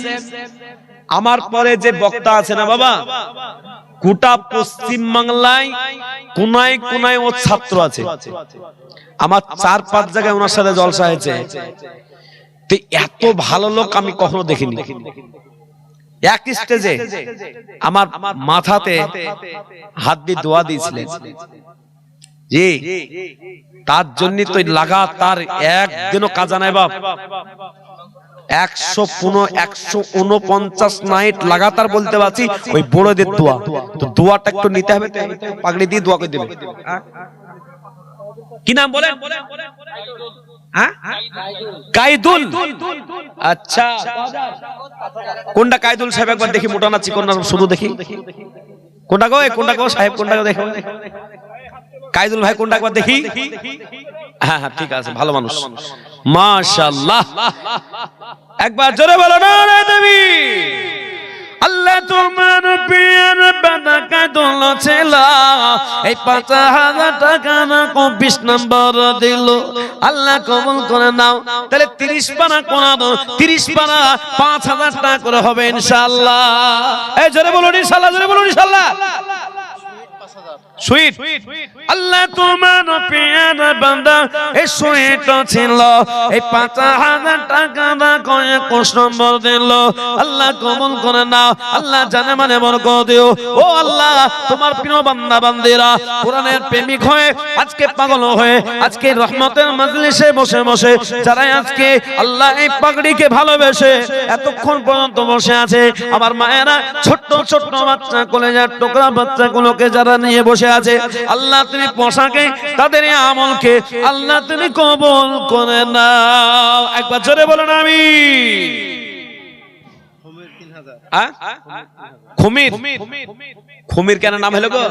আমার পরে যে বক্তা আছে না বাবা, গোটা পশ্চিম বাংলায় কোনায় কোনায় ও ছাত্র আছে। আমার 4-5 জায়গায় ওনার সাথে জলসা হয়েছে, তো এত ভালো লোক আমি কখনো দেখিনি। এক স্টেজে আমার মাথাতে হাত দিয়ে দোয়া দিয়েছিলেন, জি তার জন্য তো লাগাতার একদিনও কাজা নাই বাপ, 149 নাইট লাগাতার বলতে পারছি ওই বড়দের দোয়া। তো দোয়াটা একটু নিতে হবে, তো পাগড়ি দিয়ে দোয়া করে দেবে। কি নাম বলেন? কাইদুল। আচ্ছা কোনটা কাইদুল সাহেব? একবার দেখি, মোটা না চিকন না শুধু দেখি, কোনটা গো? কোনটা গো সাহেব? কোনটা গো দেখো, কাইদুল ভাই কোনটা একবার দেখি। হ্যাঁ হ্যাঁ ঠিক আছে, ভালো মানুষ, মাশাআল্লাহ। একবার জোরে বলো নারে তাকবীর। আল্লাহ তোমার প্রিয়ের বান্দা কাইদুল ছিল, এই 5000 টাকা না 20 নম্বর দিল, আল্লাহ কবুল করে নাও। তাহলে 30 পারা কোন 30 পারা 5000 টাকা করে হবে ইনশাআল্লাহ। এই জোরে বলুন ইনশাআল্লাহ, জোরে বলুন ইনশাআল্লাহ। সুইট আল্লাহ তোমার প্রিয়ের বান্দা এই সুইট ছিল, এই 5000 টাকা না 21 নম্বর দিল, আল্লাহ কবুল করে নাও, আল্লাহ জানে মানে বরকত দিও। ও আল্লাহ তোমার প্রিয় বান্দা বান্দিরা কোরআনের প্রেমিক হয়ে আজকে পাগল হয়ে আজকে রহমতের মজলিসে বসে বসে যারা আজকে আল্লাহ এই পাগড়িকে ভালোবেসে এতক্ষণ পর্যন্ত বসে আছে, আমার মায়েরা ছোট্ট ছোট্ট বাচ্চা কলেজার টুকরা বাচ্চাগুলোকে যারা নিয়ে বসে আছে, আল্লাহ তুমি পোশাকে তাদের আমলকে আল্লাহ তুমি কবুল করে নাও। একবার জোরে বলেন আমিন। খুমির, খুমির কেন নাম হলো গো?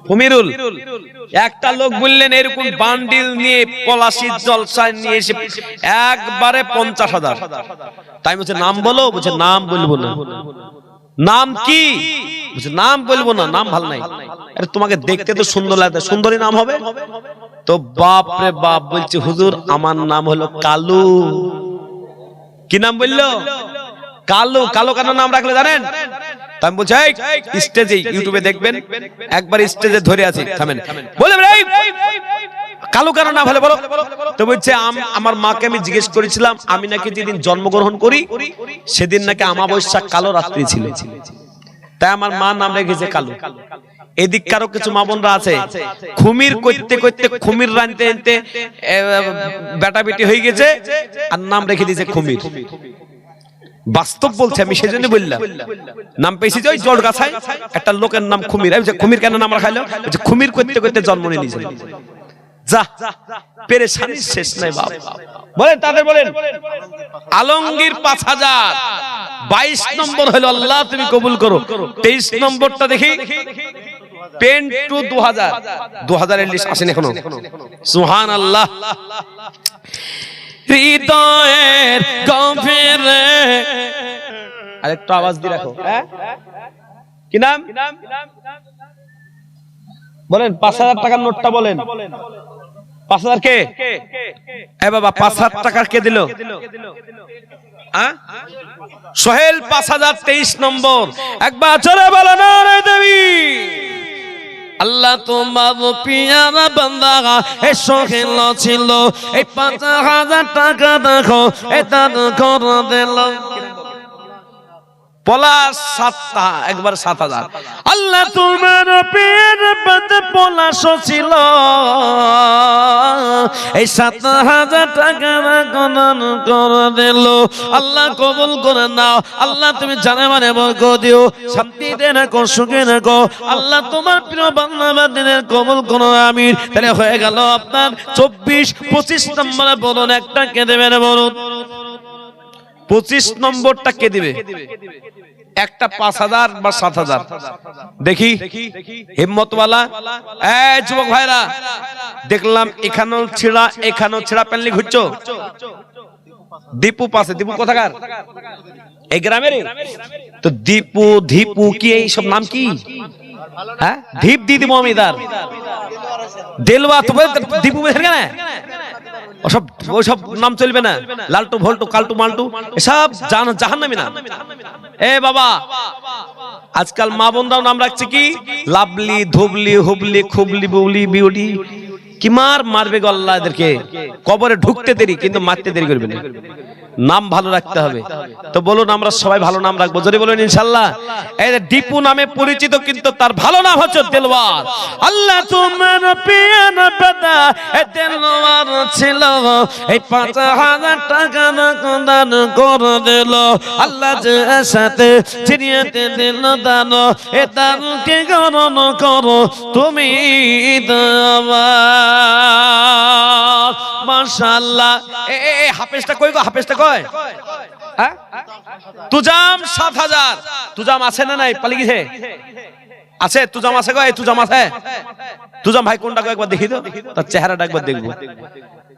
খুমিরুল। একটা লোক বললেন এরকম বান্ডিল নিয়ে পলাশির জলসায় নিয়ে এসে একবারে 50,000। তাই বলছে নাম বলো, বলছে নাম বলবো না। নাম কি? নাম বলবো না, নাম ভালো নাই। আরে তোমাকে দেখতে তো সুন্দর লাগে, সুন্দরী নাম হবে তো। বাপ রে বাপ বলছে হুজুর আমার নাম হলো কালু। কি নাম বললো? কালু। কালো কেন নাম রাখলে জানেন? তাই বলছে স্টেজে ইউটিউবে দেখবেন, একবার স্টেজে ধরে আছে, থামেন বলে কালো কেন না ভালো বলো। তো বলছে আমার মাকে আমি জিজ্ঞেস করেছিলাম, আমি নাকি যেদিন জন্মগ্রহণ করি সেদিন নাকি অমাবস্যা কালো রাত্রি ছিল, তাই আমার মা নাম রেখেছে কালু। এদিক কারো কিছু মা বোনরা আছে খুমির করতে করতে খুমির রানতে আনতে বেটা বেটি হয়ে গেছে আর নাম রেখে দিয়েছে খুমির। বাস্তব বলছে, আমি সেজন্য বললাম নাম পেয়েছি যে ওই জল গাছায় একটা লোকের নাম খুমির। খুমির কেন নাম রাখাইলো? খুমির করতে করতে জন্ম নিয়ে নিয়েছে। যা পেরেশানি শেষ নাই বাপ। বলেন তাদের বলেন আলমগীর 5000। 22 নম্বর হলো আল্লাহ তুমি কবুল করো। 23 নম্বরটা দেখি পেন টু 2000। 2000 এর লিস্ট আসেন এখনো, সুবহানাল্লাহ। হৃদয়ের গভীরে আরেকটু আওয়াজ দিয়ে রাখো। কি নাম বলেন? 5000 টাকার নোটটা বলেন। 5,000 কে? এ বাবা 5,000 টাকা কে দিল? সোহেল 5,023 নম্বর। একবার জোরে বলো নারে দেবী। আল্লাহ তোমার পিয়ারা বান্দা এ সোহেল ছিল, এই 5,000 টাকা দেখো এটা করে দিল। পলাশ 7টা, একবার 7,000। আল্লাহ তোমার পেয়ের পাতে পলাশ ছিল, এই 7,000 টাকা গণন করে দিল। আল্লাহ কবুল করে নাও। আল্লাহ তুমি জানে মানে বরকত দিও, শান্তিতে রাখো, সুখে রাখো। আল্লাহ তোমার প্রিয় বান্দা বান্দিদের কবুল করো, আমিন। তাহলে হয়ে গেল আপনার 24-25 নম্বরে। বলুন একটা কে দেবেন? বলুন 25 নম্বরটা কে দিবে? একটা 5,000 বা 7,000 দেখি হিম্মতওয়ালা। এই যুবক ভাইরা, দেখলাম এখানেও ছেঁড়া প্যান্টলি ঘুরছো। দীপু পাশে, দীপু কোথাকার? এই গ্রামেরই তো। দীপু ধীপু কি এই সব নাম কি? হ্যাঁ, ধীপ দিদি মমিদার দেলওয়া তো দীপু বের কেন? ওসব নাম চলবে না। লালটু ভল্টু কালটু মালটু এসব জাহান্নামী নাম। এ বাবা, আজকাল মা বোনরাও নাম রাখছে কি? লাভলি, ধুবলি, হুবলি, খুবলি, বুবলি, বিউটি। কি মারবে গো আল্লাহ এদেরকে। কবরে ঢুকতে দেরি, কিন্তু মারতে দেরি করবে না। নাম ভালো রাখতে হবে। তো বলুন আমরা সবাই ভালো নাম রাখবো, যদি বলুন ইনশাআল্লাহ। এই দীপু নামে পরিচিত, কিন্তু তার ভালো নাম হচ্ছে দেলওয়ার। আল্লাহ তোমার পিয়ানা বাদা এ দেলওয়ার ছিল, এই 5,000 টাকা দান করে দিল। আল্লাহ যে সাথে চিনিয়াতে দিল দান, এ দানকে গণন করো তুমি আমার। মাশাআল্লাহ। এই হাফেজটা কই গো? হাফেজটা কই? হ্যাঁ, তুজাম 7,000। তুজাম আছে না নাই? পালি গেছে? আছে তুজাম আছে গো? এই তুজাম আছে? তুজাম ভাই কোনটা গো? একবার দেখি তো, তার চেহারাটা একবার দেখবো।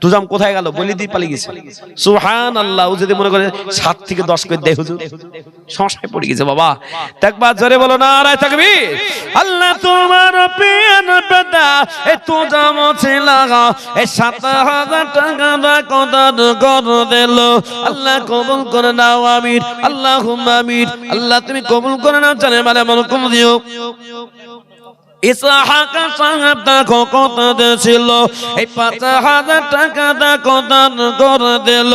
তুজাম কোথায় গেল? বলি দি পালি গেছে। সুবহানাল্লাহ। ও যদি মনে করে 7 থেকে 10 করে দেয়, হুজুর সমস্যায় পড়ে গেছে বাবা। একবার জোরে বলো নারায়ে তাকবীর। আল্লাহ তোমার পিয়ানা বাদা এ তুজাম ছিল, এই 7,000 টাকা দান করে দিল। আল্লাহ কবুল করে নাও, আমিন। আল্লাহুম্মা আমিন। আল্লাহ তুমি কবুল করে নাও, জানে মানে বরকত দিও। ইসহাক সাহেব দেখো কত দিয়েছিল, এই 5,000 টাকা দেখো দান করে দিল।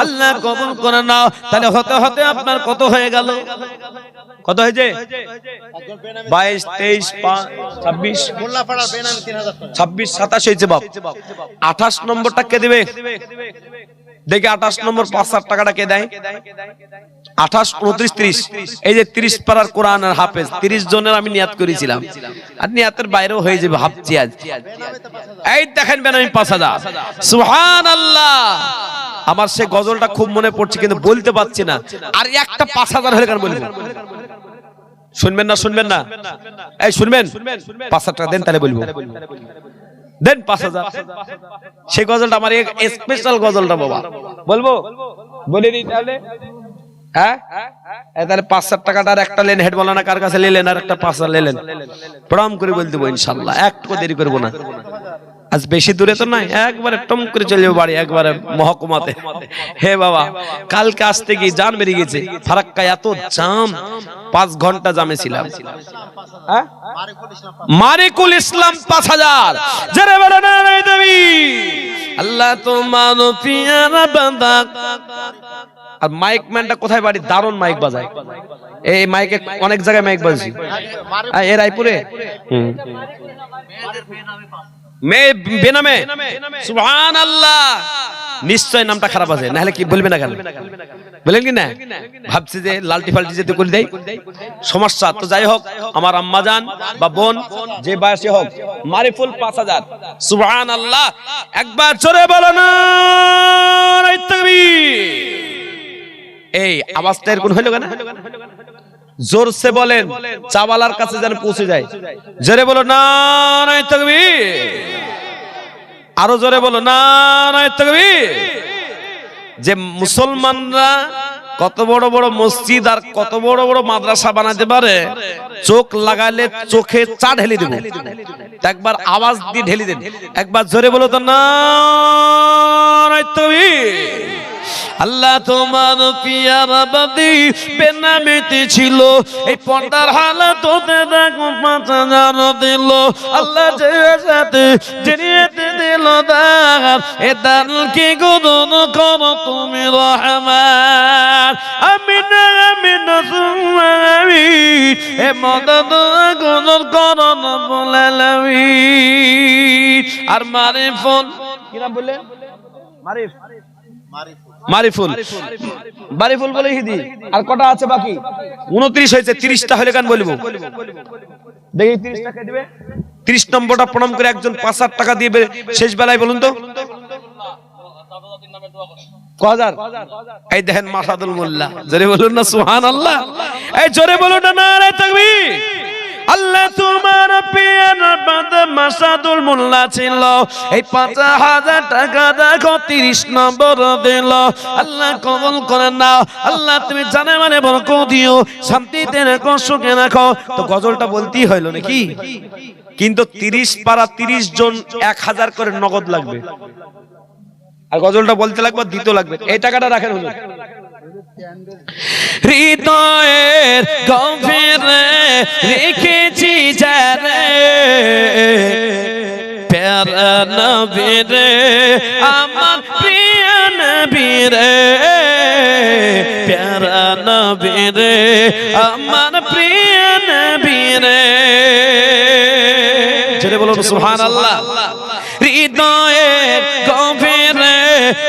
আল্লাহ কবুল করে নাও। তাহলে হতে হতে আপনার কত হয়ে গেল? কত হয়েছে? 22, 23, 26, 26, 27 হয়েছে বাপ। 28 নম্বরটা কে দিবে? দেখি 28 নম্বর 5,000 টাকাটা কে দেয়? 28, 29, 30। এই যে 30 পারার কোরআনের হাফেজ 30 জনের আমি নিয়াত করেছিলাম, আর নিয়াতের বাইরেও হয়ে যাবে ভাবছি আজ। এই দেখেন বেনামি 5,000। সুবহানাল্লাহ। আমার সে গজলটা খুব মনে পড়ছে, কিন্তু বলতে পারছি না। আর একটা 5,000 হলে কেন বলবো? শুনবেন না? শুনবেন না? এই শুনবেন? 5,000 টাকা দেন, তাহলে বলবো। দেন 5,000। সেই গজলটা আমার স্পেশাল গজলটা বাবা, বলবো? বলে দিই তাহলে। হ্যাঁ, তাহলে 5,000 টাকাটা আর একটা লেন। হেড মাওলানা কার কাছে নিলেন? আর একটা 5,000 নিলেন। প্রণাম করে বলে দেবো ইনশাআল্লাহ, একটু দেরি করবো না। আজ বেশি দূরে তো নাই, একবারে টম করে চলে যাবো বাড়ি, একবারে মহকুমাতে। হে বাবা, কালকে আসতে গিয়ে জান বেরিয়ে গেছে। ফারাক্কায় এত জাম, 5 ঘন্টা জামে ছিলাম। মারিকুল ইসলাম 5,000। যারা বলে না রে দেবী, আল্লাহ তোমার পিয়ারা বান্দা। আর মাইক ম্যানটা কোথায় বাড়ি? দারুণ মাইক বাজায়। এই মাইকে অনেক জায়গায় মাইক বাজছি। এ রায়পুরে বেনামে। সুবহানাল্লাহ। নিশ্চয় নামটা খারাপ আছে, নাহলে কি বলবে না কেন? বলেন কি না? ভাবছি যে লালটি ফালটি যেতে করে দেয় সমস্যা। তো যাই হোক, আমার আম্মা জান বা বোন যে বয়সে হোক, মারিফুল 5,000। সুবহানাল্লাহ। একবার জোরে বলো না তাকবীর। এই আওয়াজটা এরকম হইলো কেন? জোরসে বলেন, চাওয়ালার কাছে যেন পৌঁছে যায়। জোরে বলো নারায়ে তাকবীর। আরো জোরে বলো নারায়ে তাকবীর। যে মুসলমানরা কত বড় বড় মসজিদ আর কত বড় বড় মাদ্রাসা বানাতে পারে, চোখ লাগালে চোখে চা ঢেলে দেব। একবার আওয়াজ দিয়ে ঢেলে দেন, একবার জোরে বলো তো না তুমি। আল্লাহ তোমার পিয়ার বাদি বেনামিতে ছিল, এই পর্দার হালাত হতে দেখো 5,000 দিল। আল্লাহ যে সাথে জেনিয়েতে দিল দার, এ দান কি গুণ করো তুমি রহমান। আমিনা আমিনা সুম্মা আমিন, এ মদদ গুণ করো রব্বুল আলামিন। আর মারিফুল কি নাম বললেন? মারিফুল, মারিফুল বলে হিদি। আর কটা আছে বাকি? 29 হয়েছে, 30টা হলে গান বলবো। দেখি 30 টাকা দিবে। 30 নম্বরটা প্রণাম করে একজন 5,000 টাকা দিয়ে শেষ বেলায় বলুন তো কহাজার। এই দেখেন মাসাদুল মোল্লা, জোরে বলুন না সুবহানাল্লাহ। এই জোরে বলুন না নারে তাকবীর। আল্লাহ তোমার পিয়ার বান্দা মাসাদুল মোল্লা ছিল, এই 5,000 টাকা দেখো 30 নম্বর দিল। আল্লাহ কবুল করে নাও। আল্লাহ তুমি জানে মানে বরকত দিও, শান্তিতে রাখো, সুখে রাখো। তো গজলটা বলতেই হইলো নাকি? কিন্তু 30 পারা 30 জন 1000 করে নগদ লাগবে, আর গজলটা বলতে লাগবে, দিতে লাগবে। এই টাকাটা রাখেন হুজুর। হৃদয়ের গভীরে রেখেছি যারে প্যারা নবী রে, আমার প্রিয় নবী রে, প্যারা নবী রে, আমার প্রিয় নবী রে। জোরে বলুন সুবহানাল্লাহ। হৃদয়ের গভীরে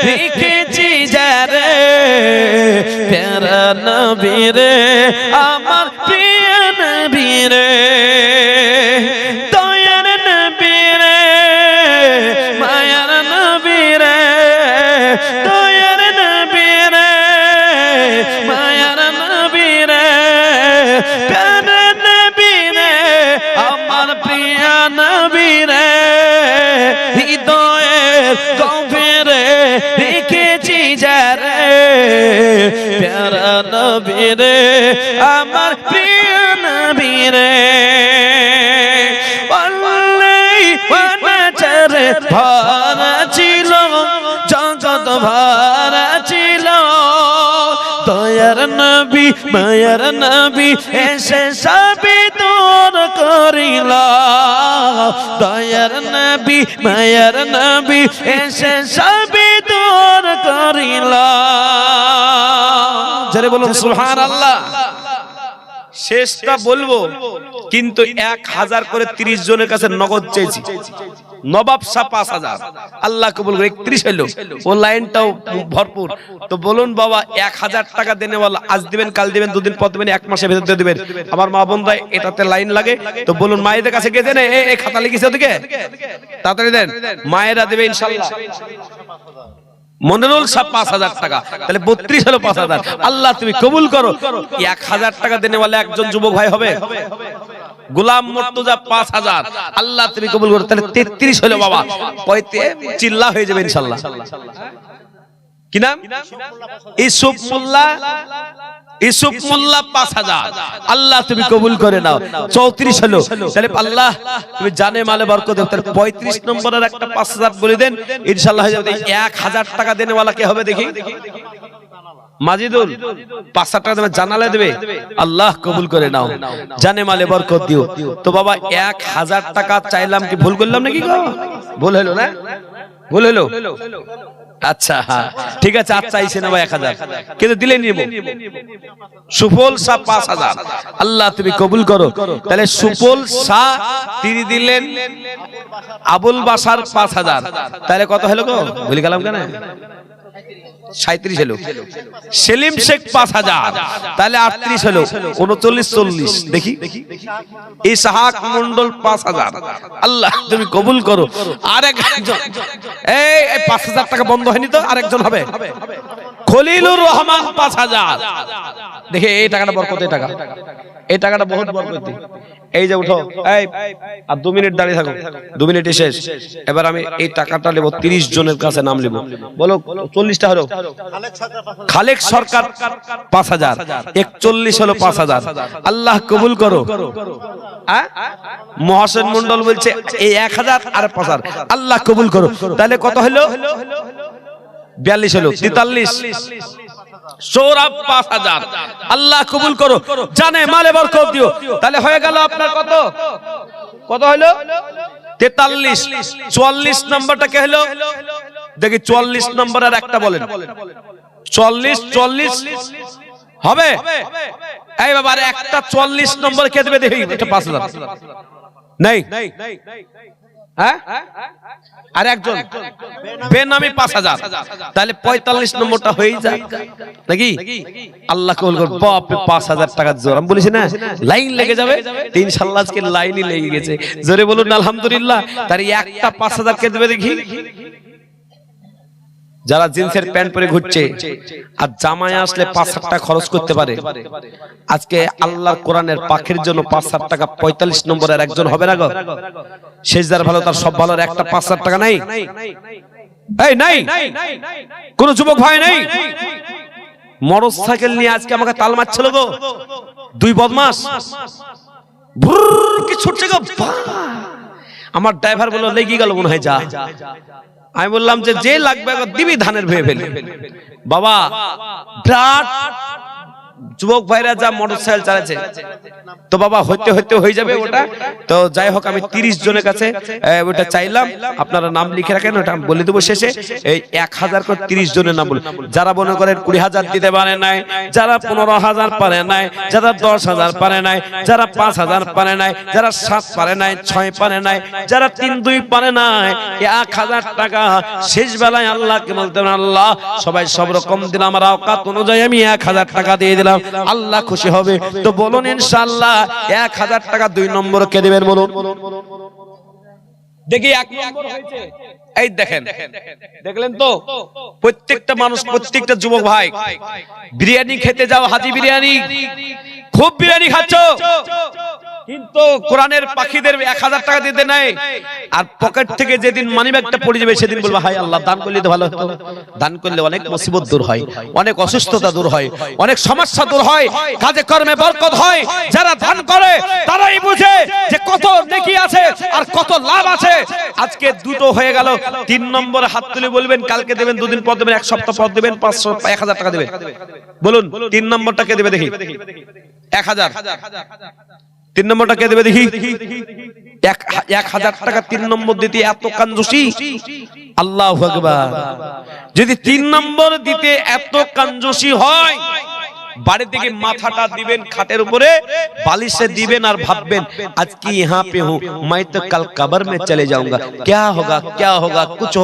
রেখেছি যারে প্যারা নবী রে, আমার প্রিয় নবী রে, দয়ার নবী রে, মায়ার নবী রে, দয়ার নবী রে, মায়ার নবী রে, প্যারা নবী রে, আমার প্রিয় নবী রে। হৃদয়ের গভীরে রেখেছি যারে প্যারা নবী রে, আমার প্রিয় নবী রে। ভরা ছিল জগৎ, ভরা ছিল দয়ার নবী, মায়ার নবী এসে সবই দূর করিল। দয়ার নবী, মায়ার নবী এসে সবই দূর করিল। জোরে বলুন সুবহানাল্লাহ। শেষটা বলবো, কিন্তু 1000 করে 30 জনের কাছে নগদ চেয়েছি। নবাব শাহ 5000, আল্লাহ কবুল করে 31 হলো। ও লাইনটাও ভরপুর। তো বলুন বাবা, 1000 টাকা দেনে বলা, আজ দিবেন, কাল দিবেন, 2 দিন পর দিবেন, 1 মাসের ভেতর দিবেন। আমার মা বোনরা এটাতে লাইন লাগে। তো বলুন মায়েদের কাছে গিয়ে দেন, এই খাতা লিখেছে ওদিকে, তাড়াতাড়ি দেন, মায়েরা দেবে ইনশাআল্লাহ। মনিরুল শাহ 5000 টাকা, তাহলে 32 হলো 5000। আল্লাহ তুমি কবুল করো। 1000 টাকা দেনে বলে একজন যুবক ভাই হবে। গোলাম মুর্তজা 5000, আল্লাহ তুমি কবুল করো, তাহলে 33 হলো বাবা। চিল্লা হয়ে যাবে ইনশাআল্লাহ। কি নাম? ইউসুফ মোল্লা, ইউসুফ মোল্লা 5000, আল্লাহ তুমি কবুল করে নাও। 34 হলো, তাহলে আল্লাহ তুমি জানে মালে বরকত দাও। তাহলে 35 নম্বরের একটা 5000 বলে দেন, ইনশাআল্লাহ হয়ে যাবে। 1000 টাকা দেনে ওয়ালা কে হবে দেখি? মাজিদুল 500 টাকা দেবে, জানালে দেবে। আল্লাহ কবুল করে নাও, জানে মালে বরকত দিও। তো বাবা 1000 টাকা চাইলাম, কি ভুল করলাম নাকি গো? ভুল হলো না? ভুল হলো? আচ্ছা ঠিক আছে, আচ্ছা চাইছে না ভাই 1000, কিন্তু দিলে নিব। সুফল শাহ 5000, আল্লাহ তুমি কবুল করো। তাহলে সুফল শাহ তিনি দিলেন, আবুল বাসার 5000, তাহলে কত হলো গো? ভুলে গেলাম কেন? 37 হলো। সেলিম শেখ 5000, তাহলে 38 হলো। 39 40 দেখি। ইসহাক মন্ডল 5000, আল্লাহ তুমি কবুল করো। আরেকজন, এই 5000 টাকা বন্ধ হয়নি তো? আরেকজন হবে খলিলুর রহমান 5000। দেখে এই টাকাটা বরকত, এই টাকাটা বহুত বরকত। এই যে উঠো, এই আর 2 মিনিট দাঁড়িয়ে থাকো, 2 মিনিটই শেষ। এবার আমি এই টাকাটা নেব, 30 জনের কাছে নাম নেব। বলো 40টা হলো। খালেক সরকার 5000, 41 হলো 5000। আল্লাহ কবুল করো। মহসেন মন্ডল বলছে এই 1000 আর 5000, আল্লাহ কবুল করো। তাহলে কত হলো? 42 হলো, 43, সৌরভ 5000, আল্লাহ কবুল করো, জানে মালে বরকত দিও। তাহলে হয়ে গেল আপনার কত হলো? 43। 44 নম্বরটা কে হলো? দেখি 44 নম্বর আর একটা বলেন। 40 হবে? এই বাবা, আর একটা 44 নম্বর কে দেবে দেখি? এটা 5000 নেই, হ্যাঁ? আর একজন বেনামি 5000, তাহলে 45 নম্বরটা হয়ে যায় নাকি? আল্লাহ কবুল করুন। বাপরে 5000 টাকা জোর, আমি বলেছি না লাইন লেগে যাবে। ইনশাআল্লাহ আজকে লাইনই লেগে গেছে। জোরে বলুন আলহামদুলিল্লাহ। তার একটা 5000 কে দেবে দেখি? যারা জিন্সের প্যান্ট পরে ঘুরছে আর জামায় আসলে 5000 টাকা খরচ করতে পারে, আজকে আল্লাহর কোরআনের পাখির জন্য 5000 টাকা 45 নম্বরের একজন হবে না গো? শেষদার ভালো তার সব ভালোর একটা 5000 টাকা নাই? এই নাই, কোন যুবক ভাই নাই? মোটরসাইকেল নিয়ে আজকে আমাকে তাল মারছিল গো 2 বদমাস, কি ছুটছে গো। আমার ড্রাইভার বলল লেগে গেল মনে হয়, যা। আমি বললাম যে লাগবে দিবি, ধানের ভেবে ফেলি। বাবা বিরাট যুবক ভাইরা যা মোটরসাইকেল চালাচ্ছে, তো বাবা হইতে হয়ে যাবে ওটা। তো যাই হোক, আমি 30 জনের কাছে ওটা চাইলাম, আপনারা নাম লিখে রাখেন, ওটা আমি বলে দেবো শেষে। এই 1000 করে 30 জনের নাম বলে, যারা মনে করেন 20,000 দিতে পারে নাই, যারা 15,000 পারে নাই, যারা 10,000 পারে নাই, যারা 5,000 পারে নাই, যারা 7 পারে নাই, 6 পারে নাই, যারা 3-2 পারে নাই, 1000 টাকা শেষ বেলায় আল্লাহকে বলতেন, আল্লাহ সবাই সব রকম দিলাম, আমার আওকাত অনুযায়ী আমি 1000 টাকা দিয়ে দিলাম, আল্লাহ খুশি হবে। তো বলুন ইনশাআল্লাহ 1000 টাকা 2 নম্বর কে দিবেন বলুন দেখি? 1 নম্বর হয়েছে। এই দেখেন, দেখলেন তো? প্রত্যেকটা মানুষ, প্রত্যেকটা যুবক ভাই, বিরিয়ানি খেতে যাও, হাজি বিরিয়ানি, খুব বিরিয়ানি খাচ্ছ, কিন্তু কোরআনের পাখিদের 1000 টাকা দিতে নাই, আর পকেট থেকে যেদিন মানিব্যাগটা পড়ে যাবে সেদিন বলবো হায় আল্লাহ, দান করলে তো ভালো হতো। দান করলে অনেক মুসিবত দূর হয়, অনেক অসুস্থতা দূর হয়, অনেক সমস্যা দূর হয়, কাজে কর্মে বরকত হয়। যারা দান করে তারাই বুঝে যে কত নেকি আছে আর কত লাভ আছে। আজকে দুটো হয়ে গেল। 3 নম্বরে হাত তুলে বলবেন কালকে দেবেন, 2 দিন পর দেবেন, 1 সপ্তাহ পর দেবেন, 500 1000 টাকা দেবেন। বলুন 3 নম্বরটা কে দেবে দেখি? 1000। 3 নম্বরটা কে দেবে দেখি? 1000 টাকা 3 নম্বর দিতে এত কাঞ্জুসি, আল্লাহু আকবার। যদি 3 নম্বর দিতে এত কাঞ্জুসি হয়, बाड़ी থেকে মাথাটা দিবেন খাটের উপরে বালিশে দিবেন আর ভাববেন आज की यहाँ पे हूँ मैं तो कल कब्र में चले जाऊंगा क्या होगा कुछ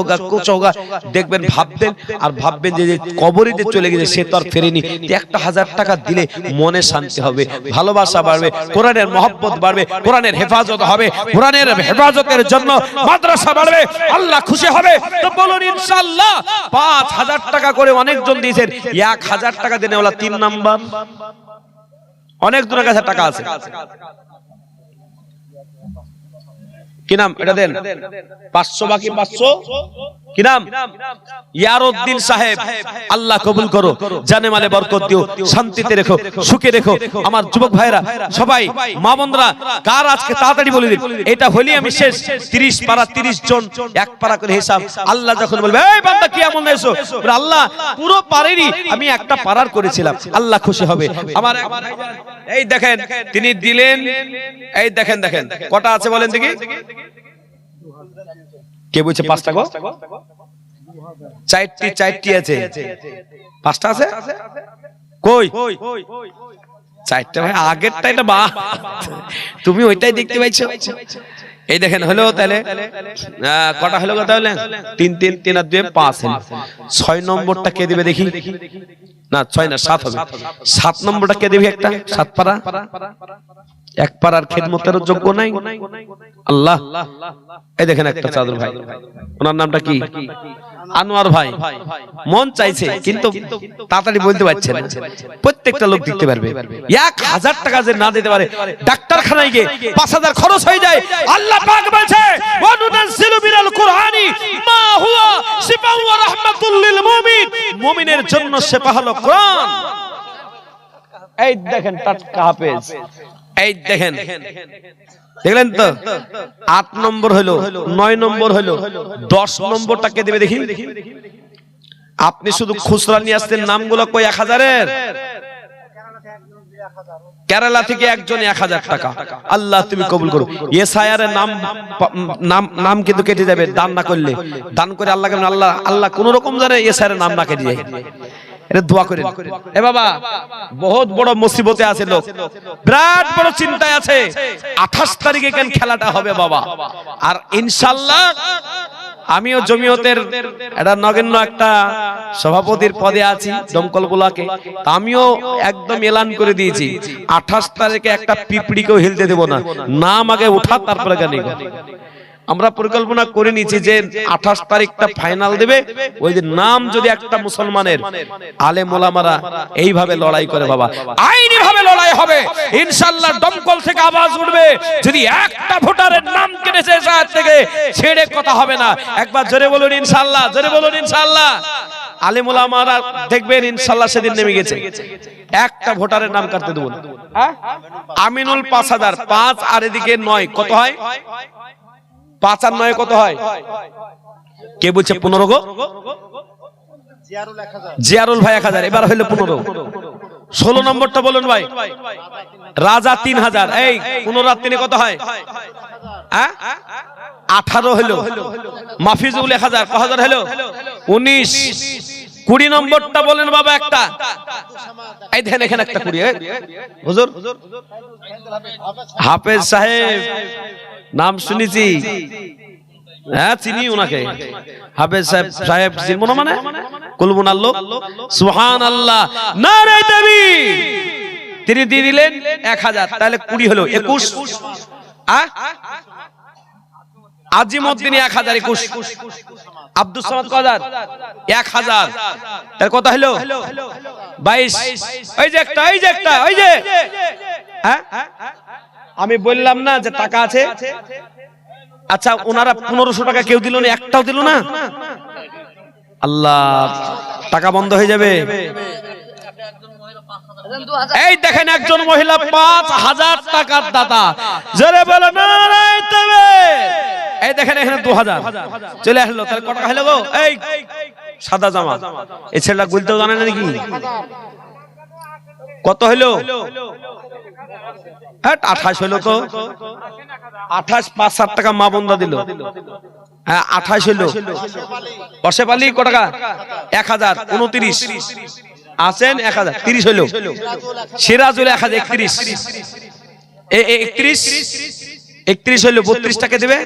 होगा দেখবেন ভাববেন আর ভাববেন যে কবরেতে চলে গেছে সে তো আর ফেরেনি 1000 টাকা দিলে মনে শান্তি হবে ভালোবাসা বাড়বে কোরআনের মহব্বত বাড়বে কোরআনের হেফাজত হবে কোরআনের হেফাজতের জন্য মাদ্রাসা বাড়বে আল্লাহ খুশি হবে তো বলুন ইনশাআল্লাহ 5000 টাকা করে অনেকজন দিয়েছেন 1000 টাকা দেনে ওলা 3 নাম্বার অনেক জনের কাছে টাকা আছে কি নাম এটা দেন 500 বাকি 500 কি নাম ইয়ারউদ্দিন সাহেব আল্লাহ কবুল করো জানে মালে বরকত দিও শান্তিতে রেখো সুখে রেখো আমার যুবক ভাইরা সবাই মা বোনরা কার আজকে তাড়াতাড়ি বলে দিন এটা হলি আমি শেষ 30 পারা 30 জন এক পারা করে হিসাব আল্লাহ যখন বলবে এই বান্দা কি আমল এসো বলে আল্লাহ পুরো পারেনি আমি একটা পারার করেছিলাম আল্লাহ খুশি হবে আমার এই দেখেন তিনি দিলেন এই দেখেন কটা আছে বলেন দেখি কে বলছে 5টা গো চারটি আছে 5টা আছে কই চারটা ভাই আগেরটা এটা বা তুমি ওইটাই দেখতে পাইছো এই দেখেন হলো তাহলে কটা হলো তাহলে 3 আর 2 5 হলো 6 নম্বরটা কে দিবে দেখি না 6 না 7 হবে 7 নম্বরটা কে দিবে একটা 7 পারা এক পারার খিদমতের যোগ্য নাই আল্লাহ এই দেখেন একটা চাদর ভাই ওনার নামটা কি আনোয়ার ভাই মন চাইছে কিন্তু তাড়াতাড়ি বলতে পারছে না। প্রত্যেকটা লোক দিতে পারবে। 1000 টাকা যে না দিতে পারে, ডাক্তারখানায় গিয়ে 5000 খরচ হয়ে যায়। আল্লাহ পাক বলছে ওয়া নুনাজ্জিলু মিনাল কুরআনি মা হুয়া শিফাউ ওয়া রাহমাতুল লিল মুমিন। মুমিনের জন্য শিফা হলো কোরআন। এই দেখেন টাটকা হাফেজ, এই দেখেন, দেখলেন তো? 8 নম্বর হলো, 9 নম্বর হলো, 10 নম্বরটাকে দেবে দেখি। আপনি শুধু খুচরা নিয়ে আসতেন, নামগুলো কই 1000-এর? কেরালা থেকে একজন 1000 টাকা। আল্লাহ তুমি কবুল করো। এসআইআর এর নাম কিন্তু কেটে যাবে দান না করলে। দান করে আল্লাহকে আল্লাহ আল্লাহ কোন রকম জানে এসআইআর এর নাম না কেটে যায়। এটা দোয়া করেন। এ বাবা বহুত বড় মুসিবতে আছে লোক, বিরাট বড় চিন্তায় আছে। 28 তারিখে কেন খেলাটা হবে বাবা। আর ইনশাআল্লাহ আমিও জমিয়তের এটা নগণ্য একটা সভাপতির পদে আছি দমকল ব্লকে। আমিও একদম এলান করে দিয়েছি 28 তারিখে একটা পিপড়িকেও হিলতে দেব না। নাম আগে উঠা তারপরে গানি। আমরা পরিকল্পনা করে নিয়েছি যে 28 তারিখটা ফাইনাল দেবে। ওই যে নাম যদি একটা মুসলমানের, আলেম ওলামারা এইভাবে লড়াই করে বাবা, আইনি ভাবে লড়াই হবে ইনশাআল্লাহ। দমকল থেকে আওয়াজ উঠবে, যদি একটা ভোটারের নাম কেটেছে সাথ থেকে ছেড়ে কথা হবে না। একবার জোরে বলুন ইনশাআল্লাহ, জোরে বলুন ইনশাআল্লাহ। আলেম ওলামারা দেখবেন ইনশাআল্লাহ সেদিন নেমে গেছে। একটা ভোটারের নাম কাটতে দেব না। আমিনুল 5000, 5 আর এদিকে 9 কত হয়? 5 আর 9 কত হয়? কে বলছে 15 গো? জিয়ারুল ভাই 1000, এবার হইলো 15। 16 নম্বরটা বলুন ভাই। রাজা 3000, এই 15 আর 3 কত হয়? 18 হলো। মাফিজুল 1000, কত হাজার হলো? 19। 20 নম্বরটা বলেন বাবা একটা। এই দেখেন এখানে একটা 20। হুজুর হাফেজ সাহেব নাম শুনেছি, হ্যাঁ চিনি ওনাকে। হাফেজ সাহেব চিনব না মানে? কুলবুন আল্লাহ সুবহানাল্লাহ নারে তাকবীর। তিনি দিয়ে দিলেন 1000, তাহলে 20 হলো 21। আজিমউদ্দিন 1000, 21। আব্দুল সামাদ কত? 1000, তাহলে কত হলো? 22। ওই যে একটা, ওই যে একটা, ওই যে, হ্যাঁ আমি বললাম না যে টাকা আছে। আচ্ছা ওনারা 1500 টাকা কেউ দিল না, একটাও দিল না। আল্লাহ, টাকা বন্ধ হয়ে যাবে। এই দেখেন একজন মহিলা 5000 টাকার দাতা, জোরে বলো নারায়ে তাকবীর। এই দেখেন এখানে 2000 চলে আসলো। তাহলে কত টাকা হলো গো? এই সাদা জামা, এই ছেলেটা গুলতেও জানে না নাকি? কত হলো? 28 হলো তো। 28 5-7 টাকা মা বন্ধা দিল। হ্যাঁ 28 হলো। অশেফ আলী কত টাকা? 1000, 29 আছেন 1000, 30 হলো। সিরাজুল 1000, 31 31 হলো। 32 টাকা দেবে।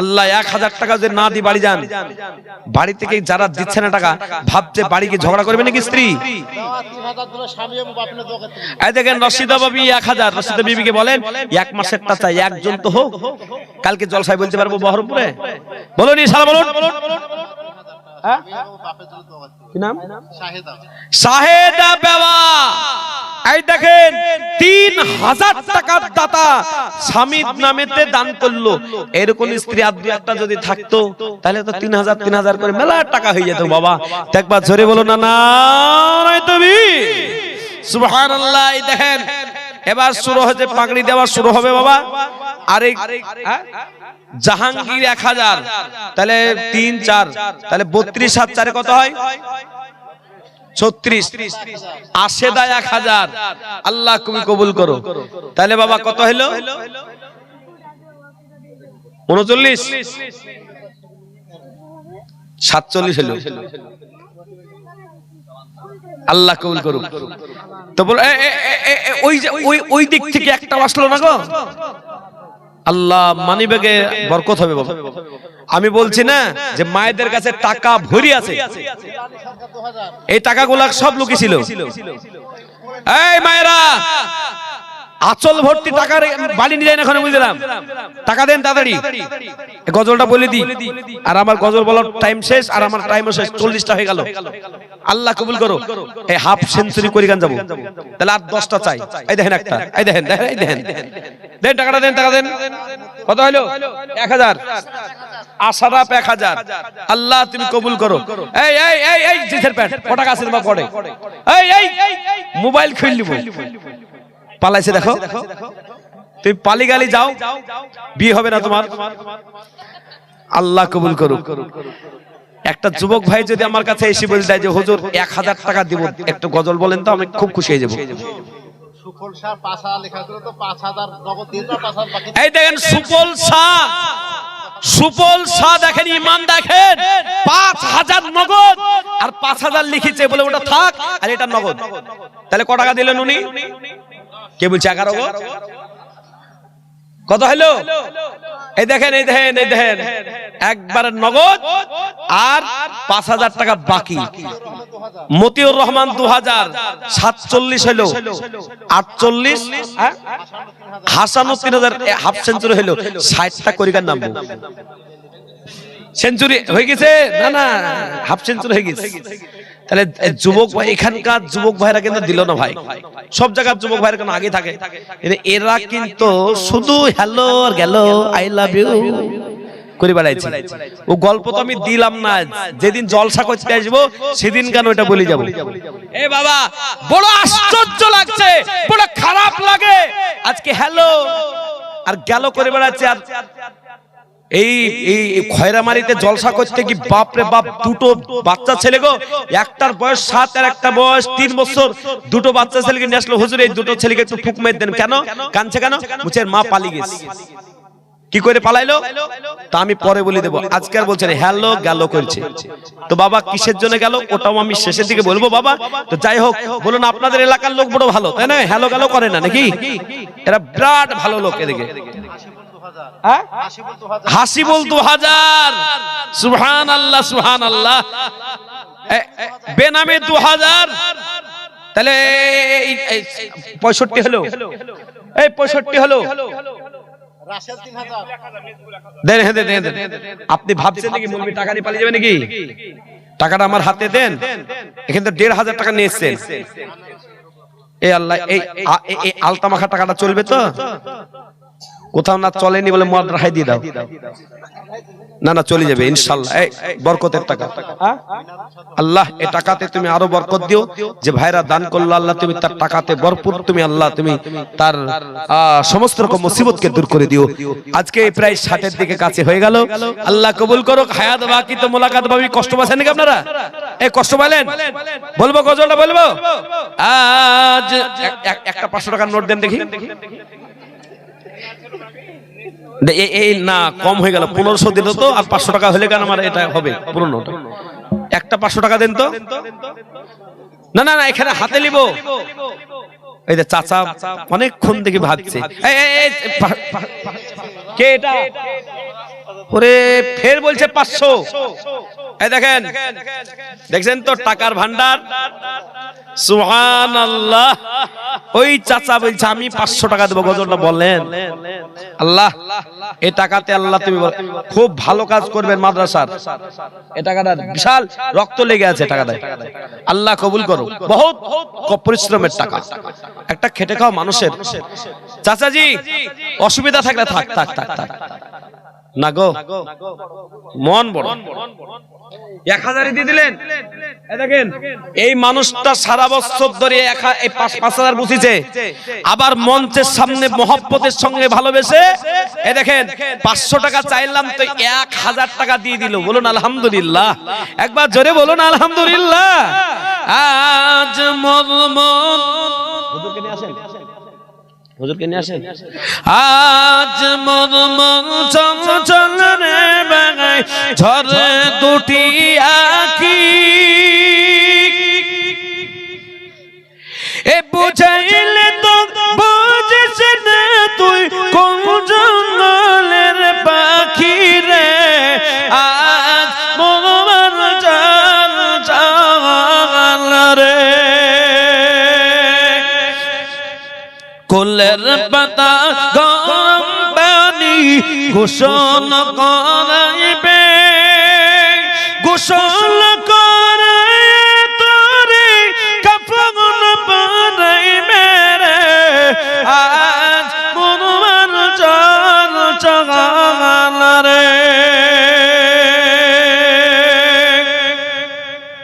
আল্লাহ 1000 টাকা যদি না দি বাড়ি যান, বাড়ি থেকে যারা দিচ্ছে না টাকা ভাবছে বাড়ি কি ঝগড়া করবে নাকি স্ত্রী? এই দেখেন রশিদা বাবি 1000। রশিদা বিবিকে বলেন 1 মাসের টাকা একজন তো হোক, কালকে জলসায় বলতে পারবো বহরমপুরে। বলুন ইনশাআল্লাহ বলুন। কি নাম? শাহেদা বাবা। এই দেখেন 3000 টাকার দাতা স্বামীর নামেতে দান করলো। এরকম স্ত্রী আর দুই একটা যদি থাকতো তাহলে তো 3000 করে মেলা টাকা হয়ে যেত বাবা। একবার জোরে বলো না নারায়ে তাকবীর, সুবহানাল্লাহ। এই দেখেন এবার শুরু হচ্ছে, পাগড়ি দেওয়া শুরু হবে বাবা। আর এই জাহাঙ্গীর 1000, তাহলে 3 4, তাহলে 32 7 4 কত হয়? 36। আশেদা 1000, আল্লাহ তুমি কবুল করো। তাহলে বাবা কত হলো? 39 47 হলো। আল্লাহ কবুল করুক। তো বল ওই দিক থেকে একটা আসলো না গো। আল্লাহ মানিব্যাগে বরকত হবে বাবা। আমি বলছি না যে মায়েদের কাছে টাকা ভরি আছে, এই টাকাগুলা সব লুকিয়ে ছিল। এই মায়েরা আচল ভর্তি টাকার বাড়ি নিয়ে যায় না, এখন বুঝলাম। টাকা দেন তাড়াতাড়ি, গজলটা বলে দিই। আর আমার গজল বলার টাইম শেষ, আর আমার টাইমও শেষ, 40টা হয়ে গেল। আল্লাহ কবুল করো, এই হাফ সেঞ্চুরি করে গান যাবো, তাহলে আর 10টা চাই। এই দেখেন একটা, এই দেখেন, এই দেখেন, দেন টাকাটা, দেন টাকা দেন। কত হলো? 1000। আশারাপ 1000। আল্লাহ তুমি কবুল করো। এই এই এই এই জিসের প্যান্ট কত টাকা আছে তোমার পড়ে? এই এই মোবাইল খুলে নিব, পালাইছে দেখো। তুমি পালি গালি যাও, বিয়ে হবে না তোমার। আল্লাহ কবুল করুক। একটা যুবক ভাই যদি আমার কাছে এসে বলে দেয় যে হুজুর 1000 টাকা দিব, একটু গজল বলেন তো, আমি খুব খুশি হয়ে যাব। সুফল শাহ 5000 লেখা ছিল তো 5000 নগদ দিয়ে দাও, 5000 বাকি। এই দেখেন সুফল শাহ, সুফল শাহ দেখেন, ইমান দেখেন, 5000 নগদ আর 5000 লিখেছে বলে ওটা থাক আর এটা নগদ। তাহলে কত টাকা দিলেন উনি? কে বলছে 11 গো? কত হলো? এই দেখেন, এই দেখেন, এই দেখেন, একবার নগদ আর 5000 টাকা বাকি। মতিউর রহমান 2000, 47 হলো, 48, হাসানুর 3000, হাফ সেঞ্চুরি হলো, 60টা করিকার নাম সেঞ্চুরি হয়ে গেছে। না না, হাফ সেঞ্চুরি হয়ে গেছে। তাহলে যুবক ভাই, এখানকার যুবক ভাইরা কিন্তু দিল না ভাই, সব জায়গার যুবক ভাইরা কেন আগে থাকে, এরা কিন্তু শুধু হ্যালো আর গেল, আই লাভ ইউ করে বেড়াইছে। ও গল্প তো আমি দিলাম না, যেদিন জলসা করতে আসবো সেদিন কেন এটা বলে যাবো। এ বাবা, বড় আশ্চর্য লাগছে, বড় খারাপ লাগে, আজকে হ্যালো আর গেল করে বেড়াচ্ছে। আর এই এই খয়রামারিতে জলসা করতে কি বাপ রে বাপ, দুটো বাচ্চা ছেলে গো, একটার বয়স 7 আর একটা বয়স 3 বছর, দুটো বাচ্চা ছেলেকে নিয়ে আসলো। হুজুর এই দুটো ছেলেকে একটু ফুক মেরে দেন। কেন কাঁদছে? কেন বুঝছে মা পালিয়ে গেছে। কি করে পালাইলো তা আমি পরে বলে দেবো, আজকে আর বলছেন হ্যালো গেল করছে। তো বাবা কিসের জন্য গেল ওটাও আমি শেষের দিকে বলবো বাবা। তো যাই হোক, বলুন আপনাদের এলাকার লোক বড় ভালো তাই না, হ্যালো গেল করে না নাকি? এরা বিরাট ভালো লোক। এদিকে হাসিবুল 2000, সুবহানাল্লাহ সুবহানাল্লাহ, বেনামে 2000, তাহলে 65 হলো, এই 65 হলো। রাশেদ 3000 দেন, হ্যাঁ দেন, দেন। আপনি ভাবছেন নাকি মুলবি টাকা নিয়ে পালিয়ে যাবে নাকি? টাকাটা আমার হাতে দেন। এখানে তো 1500 টাকা নিয়ে এসেছেন। এই আল্লাহ, এই আলতা মাখা টাকাটা চলবে তো? কোথাও না চলেনি বলে মদ রাখাই দিয়ে দাও। না না, চলে যাবে ইনশাআল্লাহ। এই বরকতের টাকা, আল্লাহ এই টাকাতে তুমি আরো বরকত দিও। যে ভাইরা দান করলো আল্লাহ তুমি তার টাকাতে ভরপুর, তুমি আল্লাহ তুমি তার সমস্ত রকম মুসিবতকে দূর করে দিও। আজকে প্রায় 60-এর দিকে কাছে হয়ে গেল। আল্লাহ কবুল করো। হায়াত বাকি তো মোলাকাত পাবি। কষ্ট পাচ্ছেন নাকি আপনারা? এই কষ্ট পাইলেন? বলবো গজলটা বলবো। আজ একটা 500 টাকার নোট দেন দেখি। এই না, কম হয়ে গেল, 1500 দিল তো, আর 500 টাকা হলে কেন আমার এটা হবে পুরনো। একটা 500 টাকা দেন তো। না না না, এখানে হাতে নিব। এই যে চাচা অনেকক্ষণ থেকে ভাবছে, কে এটা? ওরে ফের বলছে 500। এই দেখেন, দেখছেন তো টাকার ভান্ডার। সুবহানাল্লাহ। ওই চাচা বলছে আমি 500 টাকা দেবো, গজলটা বলেন। আল্লাহ এই টাকাতে আল্লাহ তুমি খুব ভালো কাজ করবেন মাদ্রাসার। এই টাকাটা বিশাল রক্ত লেগে আছে টাকাটা, আল্লাহ কবুল করো। বহুত পরিশ্রমের টাকা, একটা খেটে খাওয়া মানুষের। চাচাজি অসুবিধা থাকলে থাক থাক থাক থাক না গো, মন বড়। 1000 দিয়ে দিলেন। দেখেন এই মানুষটা সারা বছর ধরে 5000 বুঝিছে, আবার মঞ্চের সামনে মহব্বতের সঙ্গে ভালোবেসে এই দেখেন 500 টাকা চাইলাম তো 1000 টাকা দিয়ে দিল। বলুন আলহামদুলিল্লাহ, একবার জোরে বলুন আলহামদুলিল্লাহ। আজ মরমন হুজুরকে নিয়ে আসেন, হুজুরকে নিয়ে আসেন। আজ মরমন চঞ্চল রে বাগাই ঝরে দুটি আঁখি, এ বুঝাইলে তো বুঝিস না তুই কোন জঙ্গলের পাখি রে। আজ মরমন চঞ্চল রে। কুলের পাতা গরম পানি গোসল করাইবে, গোসল করে তোরে কাফন পরাইবে রে। আজ মনমান চল চগাল রে।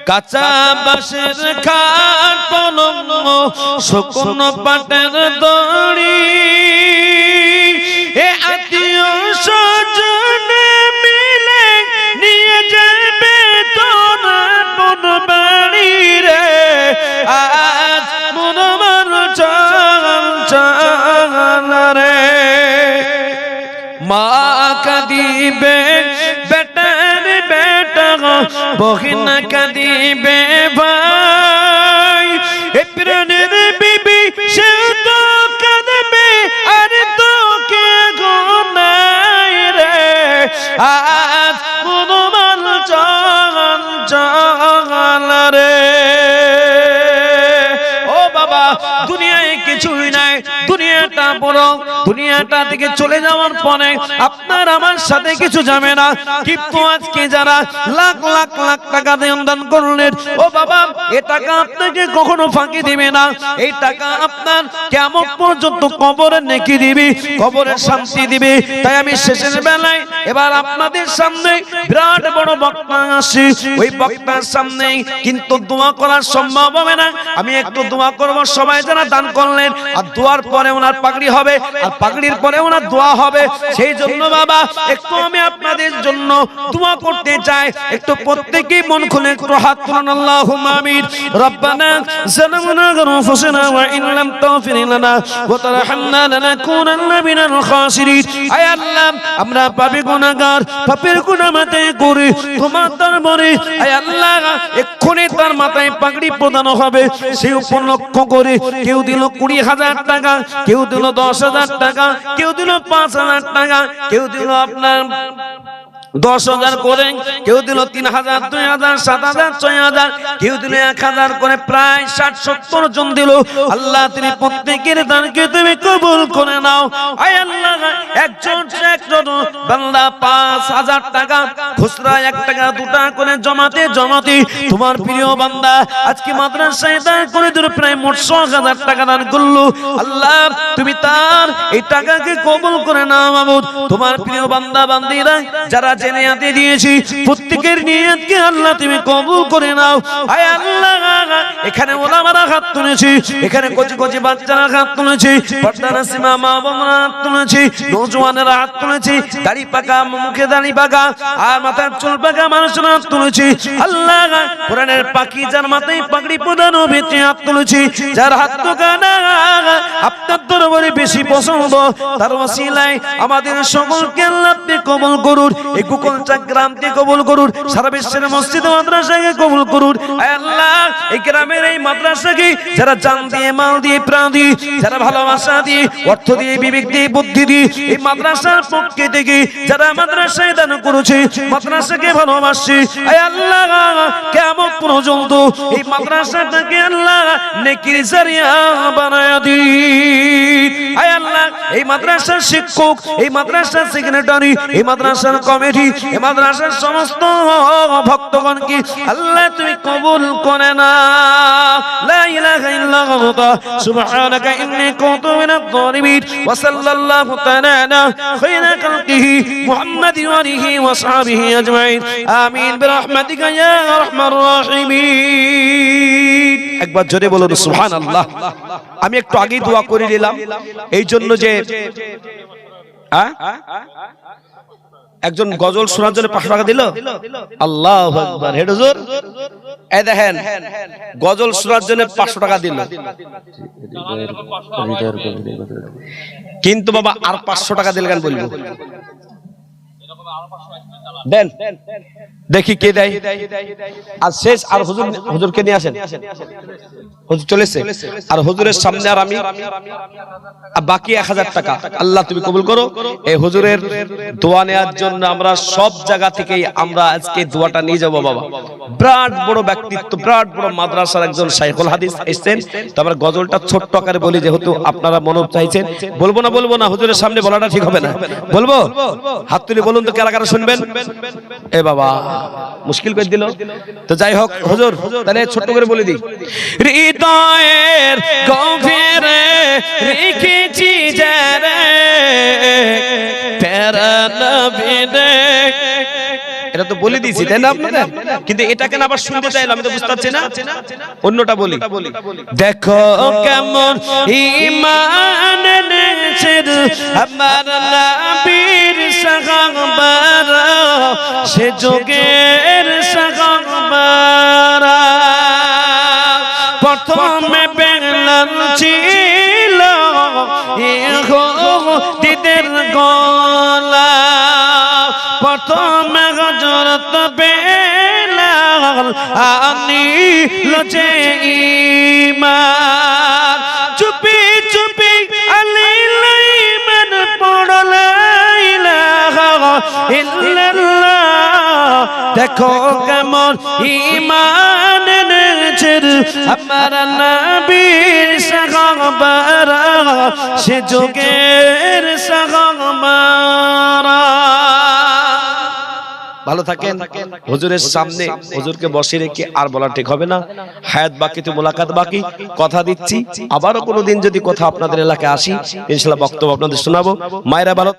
কাঁচা বাঁশের খাট পলঙ্গ শুকনো পাটের দড়ি, এ আত্মীয় স্বজন মিলে নিয়ে যাবে তোর আপন বাড়ি রে। আজ মনমান চল চল রে। মা কাঁদিবে বেটার বেটা, বহিন কাঁদিবে ভাই, এ প্রাণের বিবি সে তো কাঁদবে আর তোকে গোনাই রে। আজ মনমান চল চল রে। ও বাবা, দুনিয়ায় কিছুই নাই, দুনিয়াটা বড়, দুনিয়াটা থেকে চলে যাওয়ার পরে আপনার আমার সাথে কিছু যাবে না। কিন্তু আজকে যারা লাখ লাখ লাখ টাকা দান করলেন, ও বাবা, এ টাকা আপনাকে কখনো ফাঁকি দিবে না। এই টাকা আপনার কিয়ামত পর্যন্ত কবরে নেকি দিবে, কবরের শান্তি দিবে। তাই আমি শেষের বেলায় এবার আপনাদের সামনে বিরাট বড় বক্তা আসি, ওই বক্তার সামনে কিন্তু দোয়া করা সম্ভব হবে না। আমি একটু দোয়া করব, সবাই যারা দান করলেন, আর দোয়ার পরে ওনার পাগড়ি হবে, আর পাগড়ির পরে ওনার দোয়া হবে। সেই জন্য বাবা একটু আমি আপনাদের জন্য দোয়া করতে চাই। একটু প্রত্যেকেই মন খুলে একটু হাত তুলুন। আল্লাহুম্মা আমিন। রব্বানা যালামনা আনফুসানা ওয়া ইন লাম তাগফির লানা ওয়া তারহামনা লানাকুনান্না মিনাল খাসিরিন। আয় আল্লাহ, আমরা পাপী গুনাহগার, পাপের গুনাহ মাথায় করে তোমার দরবারে আয় আল্লাহ এক্ষুনি তার মাথায় পাগড়ি প্রদান হবে। সেই উপলক্ষ করে কেউ দিল 20,000 টাকা, কেউ দিল 10,000 টাকা, কেউ দিল 5,000 টাকা, কেউ দিল আপনার 10,000 করে, কেউ দিল 3,000, 2,000, 7,000, 6,000, কেউ দিল 1,000 করে, প্রায় 60-70 জন দিল। আল্লাহ তুমি প্রত্যেকের দানকে তুমি কবুল করে নাও। আয় আল্লাহ, একজন বান্দা 5,000 টাকা খুচরা 1 টাকা 2 টাকা করে জমাতে জমাতে তোমার প্রিয় বান্দা আজকে মাদ্রাসায় দান করে দিল, প্রায় মোট 100,000 টাকা দান করলো। আল্লাহ তুমি তার এই টাকাকে কবুল করে নাও মাবুদ। তোমার প্রিয় বান্দা বান্দীরা যারা যে নিয়াতে দিয়েছি, প্রত্যেকের নিয়তকে আল্লাহ তুমি কবুল করে নাও। আয় আল্লাহ, এখানে ওলামারা হাত তুলেছি, এখানে কচি কচি বাচ্চারা হাত তুলেছি, পর্দার সীমা মা বোনরা হাত তুলেছি, নওজওয়ানেরা হাত তুলেছি, দাড়ি পাকা মুখে দাড়ি পাকা আর মাথার চুল পাকা মানুষরা হাত তুলেছি। আল্লাহ কোরআনের পাখি যার মাথায় পাগড়ি প্রদান হবে হাত তুলেছি, যার হাত দোকানা আপনার দরবারে বেশি পছন্দ, তার ওসিলায় আমাদের সকলকে আল্লাহ আপনি কবুল করুন। এই গোকুলচা গ্রামকে কবুল করুন, সারা বিশ্বের মসজিদ মাদ্রাসাকে কবুল করুন। আয় আল্লাহ, এই গ্রামের এই মাদ্রাসাকে যারা জান দিয়ে, মাল দিয়ে, প্রাণ দিয়ে, যারা ভালোবাসা দিয়ে, অর্থ দিয়ে, বিবেক দিয়ে, বুদ্ধি দিয়ে এই মাদ্রাসার পক্ষে থেকে যারা মাদ্রাসায় দান করেছে, মাদ্রাসাকে ভালোবাসে, আয় আল্লাহ কিয়ামত পর্যন্ত এই মাদ্রাসাটাকে আল্লাহ নেকির জারিয়া বানায়া দিন। আয় আল্লাহ, এই মাদ্রাসার শিক্ষক, এই মাদ্রাসার সেক্রেটারি, এই মাদ্রাসার কমিটি, এই মাদ্রাসার সমস্ত ভক্তগণকে আল্লাহ তুমি কবুল করে নাও। লা ইলাহা ইল্লা আনতা সুবহানাকা ইন্নী কুনতু মিনাজ জালিমিন। ওয়া সাল্লাল্লাহু তাআলা আলা খায়রি খালকিহি মুহাম্মাদিন ওয়া আলিহি ওয়া সাহবিহি আজমাইন। আমিন বিরহমাতিকা ইয়া আরহামার রাহিমিন। একবার জোরে বলুন সুবহানাল্লাহ। আমি একটু আগেই দোয়া করে নিলাম এই জন্য যে একজন গজল শোনার জন্য 500 টাকা দিল। আল্লাহু আকবার। হে হুজুর, এই দেখেন গজল শোনার জন্য 500 টাকা দিল, কিন্তু বাবা আর 500 টাকা দিল কেন বলবো? দেন দেখি কে দেয়। আর শেষ, আর হুজুরকে নিয়ে আসেন, হুজুর চলেছে। আর হুজুরের সামনে আর আমি বাকি 1000 টাকা আল্লাহ তুমি কবুল করো। এই হুজুরের দোয়া নেওয়ার জন্য আমরা সব জায়গা থেকেই আমরা আজকে দোয়াটা নিয়ে যাবো বাবা। বিরাট বড় ব্যক্তিত্ব, বিরাট বড় মাদ্রাসার একজন শাইখুল হাদিস এসেছেন। তো আমরা গজলটা ছোট্ট আকারে বলি, যেহেতু আপনারা মনোভ চাইছেন। বলবো না হুজুরের সামনে বলাটা ঠিক হবে না, বলবো? হাত তুলে বলুন তো কারা কারা শুনবেন। এ বাবা মুশকিল করে দিল। তো যাই হোক হুজুর, তাহলে ছোট্ট করে বলে দিই। হৃদয়ের গভীরে রেখেছি যারে তেরা নবী রে। এটা তো বলে দিয়েছি তাই না আপনাদের, কিন্তু এটা কেন আবার শুনতে চাইলাম আমি তো বুঝতে পারছি না। অন্যটা বলি। দেখো কেমন ঈমান এনেছে আমার নবীর সাহাবারা, সে যুগের সাহাবারা। প্রথমে বেলাল ছিল ইহুদিদের গোলাম, প্রথমে হযরত বেলাল আনিল যে ঈমান। চুপি চুপি আনিল ঈমান পড়ল লা ইলাহা ইল্লাল্লাহ। দেখো কেমন ঈমান এনেছে আমার নবীর সাহাবারা, সে যুগের সাহাবারা। ভালো থাকেন। হুজুরের সামনে হুজুরকে বসে রেখে আর বলা ঠিক হবে না। হায়াত বাকি তো মোলাকাত বাকি। কথা দিচ্ছি আবারও কোনোদিন যদি কথা আপনাদের এলাকায় আসি ইনশাআল্লাহ বক্তব্য আপনাদের শোনাবো। মায়েরা ভালো।